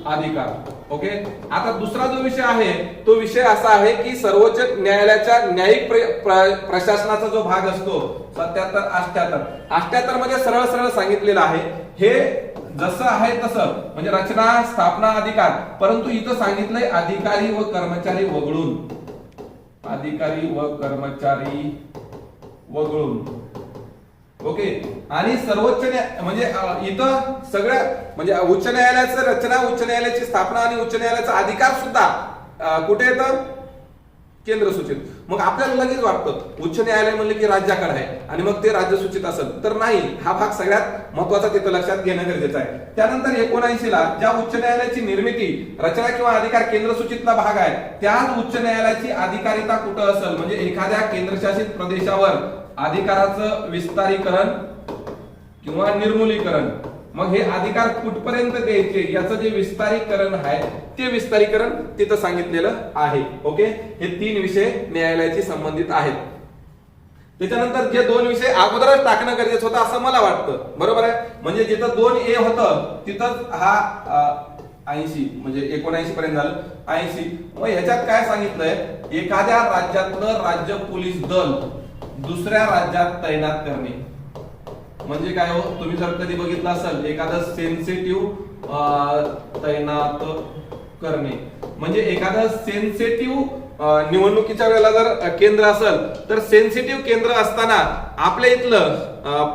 अधिकार. ओके, आता दुसरा जो विषय आहे तो विषय असा आहे की सर्वोच्च न्यायालयाच्या न्यायिक प्रशासनाचा जो भाग असतो 77-78 मध्ये सरळ सांगितलेलं आहे. हे जसं आहे तसं म्हणजे रचना, स्थापना, अधिकार. परंतु इथं सांगितलंय अधिकारी व कर्मचारी वगळून. अधिकारी व कर्मचारी वगळून. ओके, आणि सर्वोच्च म्हणजे इथं सगळ्या म्हणजे उच्च न्यायालयाचं रचना, उच्च न्यायालयाची स्थापना आणि उच्च न्यायालयाचा अधिकार सुद्धा कुठे येतं, केंद्र सूचित. मग आपल्याला लगेच वाटतं उच्च न्यायालय म्हणले की राज्याकडे आहे आणि मग ते राज्य सूचित असेल, तर नाही. हा भाग सगळ्यात महत्वाचा तिथं लक्षात घेणं गरजेचं आहे. त्यानंतर 79 ला ज्या उच्च न्यायालयाची निर्मिती, रचना किंवा अधिकार केंद्र सूचितला भाग आहे त्याच उच्च न्यायालयाची अधिकारिता कुठं असेल म्हणजे एखाद्या केंद्रशासित प्रदेशावर अधिकाराचं विस्तारीकरण किंवा निर्मूलीकरण. मग हे अधिकार कुठपर्यंत द्यायचे याचं जे विस्तारीकरण आहे ते विस्तारीकरण तिथं सांगितलेलं आहे. ओके, हे 3 विषय न्यायालयाशी संबंधित आहेत. त्याच्यानंतर जे 2 विषय अगोदरच टाकणं गरजेचं होतं असं मला वाटतं. बरोबर आहे, म्हणजे जिथं 2A होतं तिथंच हा 80 म्हणजे 79 पर्यंत झालं 80. मग ह्याच्यात काय सांगितलंय, एखाद्या राज्यातलं राज्य पोलीस दल दुसऱ्या राज्यात तैनात करणे. म्हणजे काय हो, तुम्ही जर कधी बघितलं असेल एखादं सेन्सिटिव्ह तैनात करणे म्हणजे एखादं सेन्सिटिव्ह निवडणुकीच्या वेळेला जर केंद्र असेल तर सेन्सिटिव्ह केंद्र असताना आपल्या इथलं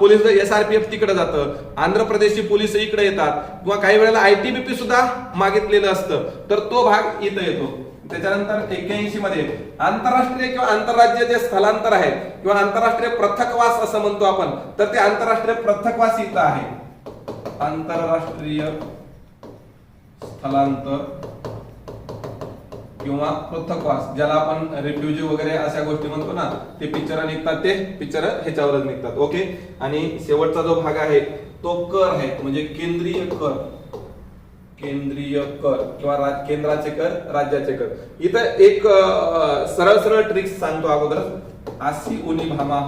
पोलीस SRPF तिकडे जातं, आंध्र प्रदेशची पोलीस इकडे येतात किंवा काही वेळेला ITBP सुद्धा मागितलेलं असतं, तर तो भाग इथं येतो. त्याच्यानंतर 81 मध्ये आंतरराष्ट्रीय किंवा आंतरराज्य जे स्थलांतर आहे किंवा आंतरराष्ट्रीय पृथकवास असं म्हणतो आपण, तर ते आंतरराष्ट्रीय पृथकवास इथं आहे. आंतरराष्ट्रीय स्थलांतर किंवा पृथकवास ज्याला आपण रिफ्युजी वगैरे अशा गोष्टी म्हणतो ना, ते पिक्चर निघतात, ते पिक्चर ह्याच्यावरच निघतात. ओके, आणि शेवटचा जो भाग आहे तो कर आहे म्हणजे केंद्रीय कर किंवा केंद्राचे कर, राज्याचे कर. इथं एक सरळ ट्रिक्स सांगतो अगोदर. अशी उनी भामा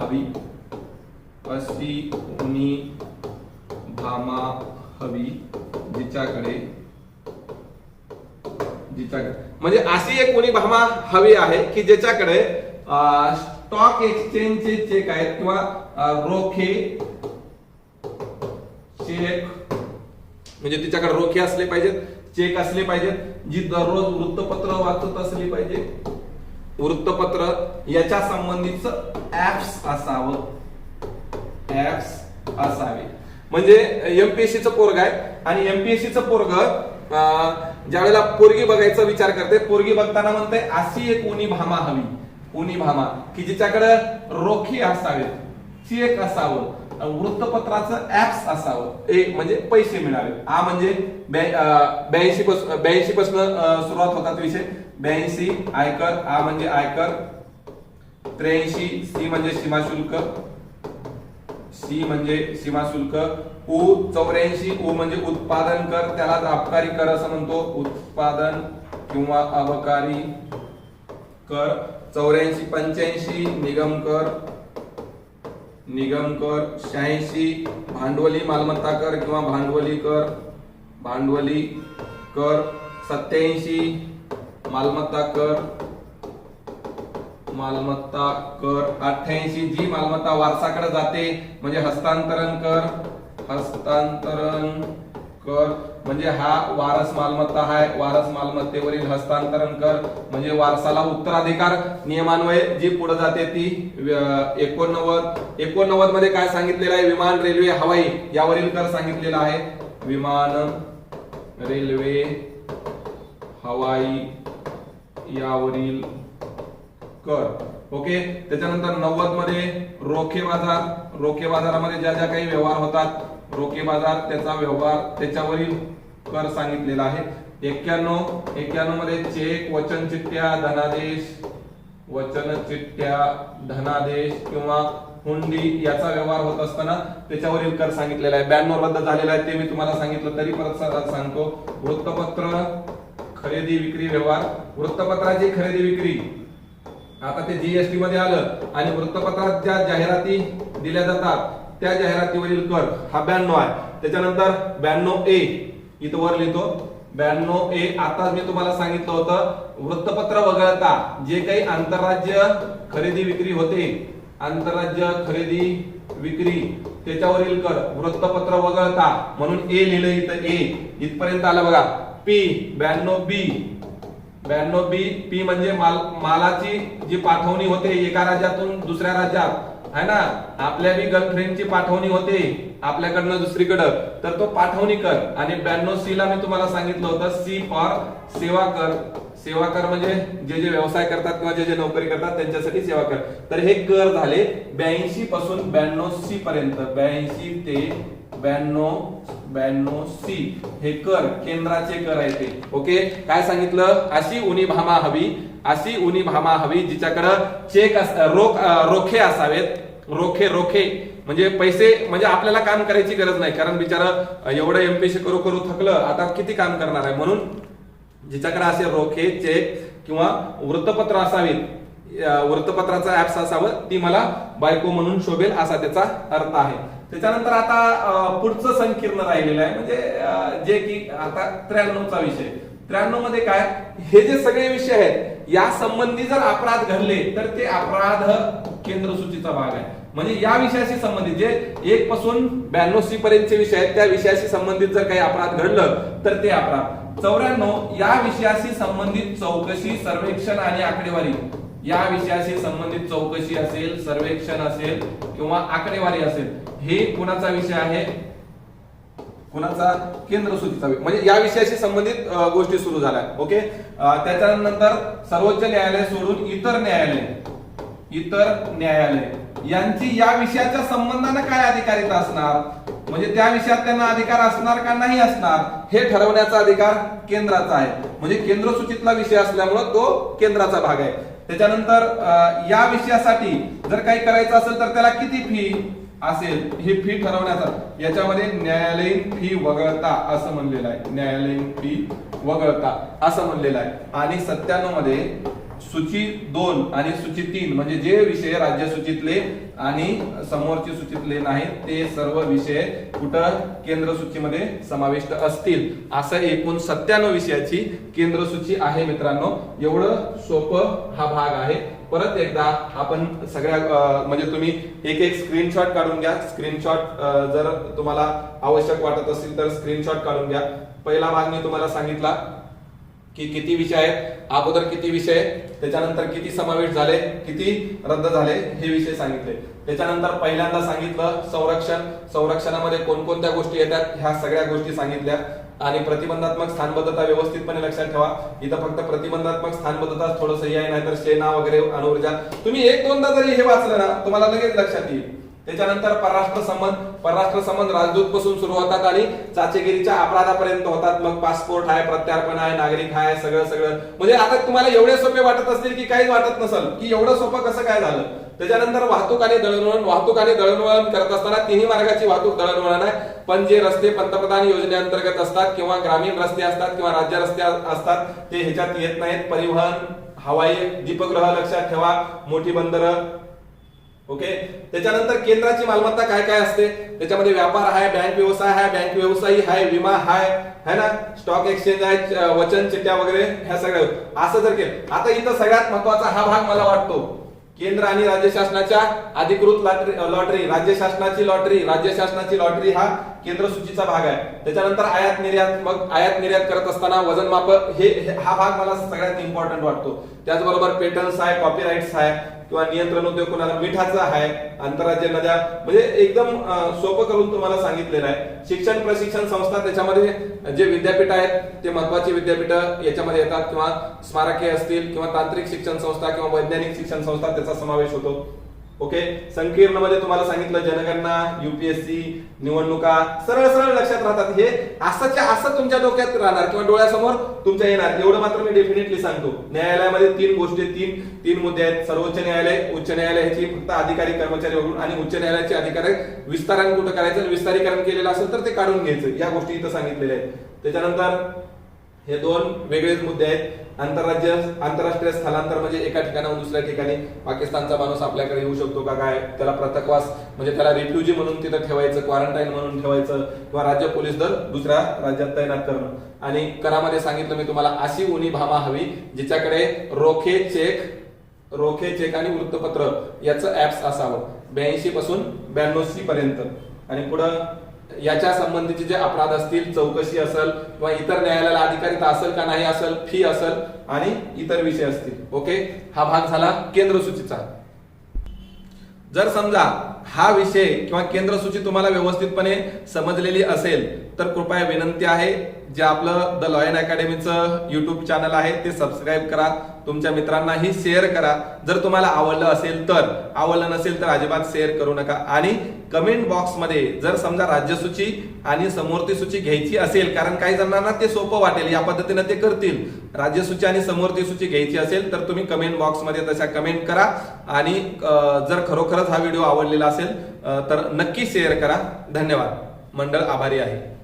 हवी जिच्याकडे म्हणजे अशी एक उनी भामा हवी आहे की ज्याच्याकडे स्टॉक एक्सचेंजचे चेक आहेत किंवा रोखे चेक म्हणजे तिच्याकडे रोखे असले पाहिजेत, चेक असले पाहिजेत, जी दररोज वृत्तपत्र वाचत असली पाहिजे, वृत्तपत्र याच्या संबंधीचं ऍप्स असावं. ऍप्स असावे. म्हणजे एमपीएससीचं पोरग आहे आणि एमपीएससीचं पोरग ज्यावेळेला पोरगी बघायचा विचार करते, पोरगी बघताना म्हणते अशी एक उनी भामा हवी, उनी भामा की जिच्याकडे रोखे असावेत, चेक असावं, वृत्तपत्राचं ऍप्स असावं, एक म्हणजे पैसे मिळावे. हा म्हणजे 82 पासून सुरुवात होतात विषय. 82 आयकर, आ म्हणजे आयकर. 83 सी म्हणजे सीमा शुल्क, सी म्हणजे सीमा शुल्क. उ 84 उ म्हणजे उत्पादन कर, त्याला अबकारी कर असं म्हणतो, उत्पादन किंवा अबकारी कर. 84 85 निगम कर, निगम कर. 86 भांडवली मालमत्ता कर किंवा भांडवली कर, भांडवली कर. 87 मालमत्ता कर, मालमत्ता कर. 88 जी मालमत्ता वारसाकडे जाते म्हणजे हस्तांतरण कर, हस्तांतरण कर. म्हणजे हा वारस मालमत्ता आहे, वारस मालमत्तेवरील हस्तांतरण कर. म्हणजे वारसाला उत्तराधिकार नियमान्वये जी पुढे जाते ती 89 मध्ये काय सांगितलेलं आहे, विमान, रेल्वे, हवाई यावरील कर सांगितलेला आहे. विमान, रेल्वे, हवाई यावरील कर. ओके. त्याच्यानंतर 90 मध्ये रोखे बाजार, रोखे बाजारामध्ये ज्या ज्या काही व्यवहार होतात, रोखे बाजार त्याचा व्यवहार त्याच्यावरील कर सांगितलेला आहे. 91 मध्ये चेक, वचन चिठ्ठ्या, धनादेश, वचन चिठ्ठ्या, धनादेश किंवा हुंडी याचा व्यवहार होत असताना त्याच्यावरील कर सांगितलेला आहे. 92 रद्द झालेला आहे ते मी तुम्हाला सांगितलं, तरी परत सांगतो. वृत्तपत्र खरेदी विक्री व्यवहार, वृत्तपत्राची खरेदी विक्री आता ते जीएसटी मध्ये आलं आणि वृत्तपत्रात ज्या जाहिराती दिल्या जातात त्या जाहिरातीवरील कर हा 92 आहे. त्याच्यानंतर 92A इथं वर लिहितो. 92A आता मी तुम्हाला सांगितलं होतं, वृत्तपत्र वगळता जे काही आंतरराज्य खरेदी विक्री होते, आंतरराज्य खरेदी विक्री त्याच्यावरील कर वृत्तपत्र वगळता म्हणून ए लिहिलं इथं. ए इथपर्यंत आलं बघा. पी 92B पी म्हणजे मालाची जी पाठवणी होते एका राज्यातून दुसऱ्या राज्यात है ना, आपल्या बी गर्लफ्रेंडची पाठवणी होते आपल्याकडनं दुसरीकडं, तर तो पाठवणी कर. आणि 92C ला मी तुम्हाला सांगितलं होतं सी फॉर सेवा कर. सेवा कर म्हणजे जे जे व्यवसाय करतात किंवा जे जे नोकरी करतात त्यांच्यासाठी सेवा कर. तर हे कर झाले 82 पासून 92C पर्यंत. 82 ते 92C हे कर केंद्राचे कर आहे ते. ओके. काय सांगितलं, अशी उनी भामा हवी, अशी उनी भामा हवी जिच्याकडे चेक रोखे असावेत. रोखे म्हणजे पैसे, म्हणजे आपल्याला काम करायची गरज नाही, कारण बिचारा एवढं एमपीएससी करू थकलं, आता किती काम करणार आहे. म्हणून जिच्याकडे असे रोखे, चेक किंवा वृत्तपत्र असावीत, वृत्तपत्राचा ऍप्स असावं, ती मला बायको म्हणून शोभेल असा त्याचा अर्थ आहे. त्याच्यानंतर आता पुढचं संकीर्ण राहिलेलं आहे, म्हणजे जे की आता 93चा विषय. 93 मध्ये काय, हे जे सगळे विषय आहेत या संबंधी जर अपराध घडले तर ते अपराध केंद्र सूचीचा भाग आहे. म्हणजे या विषयाशी संबंधित जे 1 पासून 92C पर्यंतचे विषय आहेत त्या विषयाशी संबंधित जर काही अपराध घडलं तर ते अपराध. 94 या विषयाशी संबंधित चौकशी, सर्वेक्षण आणि आकडेवारी, या विषयाशी संबंधित चौकशी असेल, सर्वेक्षण असेल किंवा आकडेवारी असेल, हे कुणाचा विषय आहे, कुणाचा, केंद्र सूचीचा. म्हणजे या विषयाशी संबंधित गोष्टी सुरू झाल्या. ओके. त्याच्यानंतर सर्वोच्च न्यायालय सोडून इतर न्यायालय यांची या विषयाच्या संबंधाने काय अधिकारिता असणार, म्हणजे त्या विषयात त्यांना अधिकार असणार का नाही असणार हे ठरवण्याचा अधिकार केंद्राचा आहे. म्हणजे केंद्र सूचीतला विषय असल्यामुळे तो केंद्राचा भाग आहे. त्याच्यानंतर या विषयासाठी जर काही करायचं असेल तर त्याला किती फी असेल ही फी ठरवण्याचा, याच्यामध्ये न्यायालयीन फी वगळता असं म्हणलेलं आहे. न्यायालयीन फी वगळता असं म्हणलेलं आहे. आणि 97 मध्ये सूची 2 आणि सूची 3 म्हणजे जे विषय राज्य सूचीतले आणि समोरची सूचीतले नाहीत ते सर्व विषय कुठं केंद्र सूचीमध्ये समाविष्ट असतील. असं एकूण 97 विषयाची केंद्र सूची आहे मित्रांनो. एवढं सोपं हा भाग आहे. परत एकदा आपण सगळ्या म्हणजे तुम्ही एक एक स्क्रीनशॉट काढून घ्या. स्क्रीनशॉट जर तुम्हाला आवश्यक वाटत असेल तर स्क्रीनशॉट काढून घ्या. पहिला भाग मी तुम्हाला सांगितला की किती विषय आहेत, अगोदर किती विषय, त्याच्यानंतर किती समावेश झाले, किती रद्द झाले, हे विषय सांगितले. त्याच्यानंतर पहिल्यांदा सांगितलं संरक्षणामध्ये कोणकोणत्या गोष्टी येतात ह्या सगळ्या गोष्टी सांगितल्या. आणि प्रतिबंधात्मक स्थानबद्धता व्यवस्थितपणे लक्षात ठेवा. इथं फक्त प्रतिबंधात्मक स्थानबद्धता थोडं सही आहे, नाहीतर सेना वगैरे अणुऊर्जा तुम्ही एक दोनदा जरी हे वाचलं ना तुम्हाला लगेच लक्षात येईल. त्याच्यानंतर परराष्ट्र संबंध राजदूत पासून सुरू होतात आणि चाचेगिरीच्या अपराधापर्यंत होतात. मग पासपोर्ट आहे, प्रत्यार्पण आहे, नागरिक आहे, सगळं म्हणजे आता तुम्हाला एवढे सोपे वाटत असतील की काहीच वाटत नसेल की एवढं सोपं कसं काय झालं. त्याच्यानंतर वाहतूक आणि दळणवळण करत असताना तिन्ही मार्गाची वाहतूक दळणवळण आहे. पण जे रस्ते पंतप्रधान योजनेअंतर्गत असतात किंवा ग्रामीण रस्ते असतात किंवा राज्य रस्ते असतात ते ह्याच्यात येत नाहीत. परिवहन, हवाई, दीपगृह लक्षात ठेवा, मोठी बंदरं. ओके. त्याच्यानंतर केंद्राची मालमत्ता काय काय असते त्याच्यामध्ये व्यापार आहे, बँक व्यवसाय आहे, बँक व्यवसायी आहे, विमा आहे ना, स्टॉक एक्सचेंज आहे, वचन चिठ्ठ्या वगैरे ह्या सगळं असं जर केलं. आता इथं सगळ्यात महत्वाचा हा भाग मला वाटतो केंद्र आणि राज्य शासनाच्या अधिकृत लॉटरी, राज्य शासनाची लॉटरी हा केंद्र सूचीचा भाग आहे. त्याच्यानंतर आयात निर्यात, मग आयात निर्यात करत असताना वजन माप हा भाग मला सगळ्यात इम्पॉर्टंट वाटतो. त्याचबरोबर पेटंट्स आहे, कॉपीराइट्स आहे किंवा नियंत्रण उद्योग कोणाला मिठाचा आहे, आंतरराज्य नद्या, म्हणजे एकदम सोपं करून तुम्हाला सांगितलेलं आहे. शिक्षण प्रशिक्षण संस्था त्याच्यामध्ये जे विद्यापीठ आहेत ते महत्वाची विद्यापीठ याच्यामध्ये येतात किंवा स्मारके असतील किंवा तांत्रिक शिक्षण संस्था किंवा वैज्ञानिक शिक्षण संस्था त्याचा समावेश होतो. ओके. संकीर्ण मध्ये तुम्हाला सांगितलं जनगणना, युपीएससी, निवडणुका सरळ लक्षात राहतात. हे असं तुमच्या डोक्यात राहणार किंवा डोळ्यासमोर तुमच्या येणार एवढं मात्र मी डेफिनेटली सांगतो. न्यायालयामध्ये तीन गोष्टी, तीन मुद्दे आहेत. सर्वोच्च न्यायालय, उच्च न्यायालयाची फक्त अधिकारी कर्मचारी वगळून आणि उच्च न्यायालयाचे अधिकारी विस्तारण कुठं करायचं, विस्तारीकरण केलेलं असेल तर ते काढून घ्यायचं. या गोष्टी इथं सांगितलेल्या आहेत. त्याच्यानंतर हे दोन वेगळेच मुद्दे आहेत. आंतरराष्ट्रीय स्थलांतर म्हणजे एका ठिकाणाहून दुसऱ्या ठिकाणी पाकिस्तानचा माणूस आपल्याकडे येऊ शकतो का काय, त्याला पृथकवास म्हणजे त्याला रिफ्युजी म्हणून तिथं ठेवायचं, क्वारंटाईन म्हणून ठेवायचं किंवा राज्य पोलीस दल दुसऱ्या राज्यात तैनात करणं. आणि करामध्ये सांगितलं मी तुम्हाला अशी उनी भामा हवी जिच्याकडे रोखे चेक आणि वृत्तपत्र याचं ऍप्स असावं 82 पासून 92 पर्यंत. आणि पुढं याच्या संबंधीचे जे अपराध असतील, चौकशी असेल किंवा इतर न्यायालयाला अधिकारिता असेल का नाही असेल, फी असेल आणि इतर विषय असतील. ओके. हा भाग झाला केंद्र सूचीचा. जर समजा हा विषय किंवा केंद्र सूची तुम्हाला व्यवस्थितपणे समजलेली असेल तर कृपया विनंती आहे जे आपलं द लॉयन अकॅडमीचं युट्यूब चॅनल आहे ते सबस्क्राईब करा, तुमच्या मित्रांनाही शेअर करा. जर तुम्हाला आवडलं असेल तर, आवडलं नसेल तर अजिबात शेअर करू नका. आणि कमेंट बॉक्समध्ये जर समजा राज्यसूची आणि समवर्ती सूची घ्यायची असेल, कारण काही जणांना ते सोपं वाटेल या पद्धतीने ते करतील, राज्यसूची आणि समवर्ती सूची घ्यायची असेल तर तुम्ही कमेंट बॉक्समध्ये तशा कमेंट करा. आणि जर खरोखरच हा व्हिडिओ आवडलेला असेल तर नक्की शेअर करा. धन्यवाद. मंडळ आभारी आहे.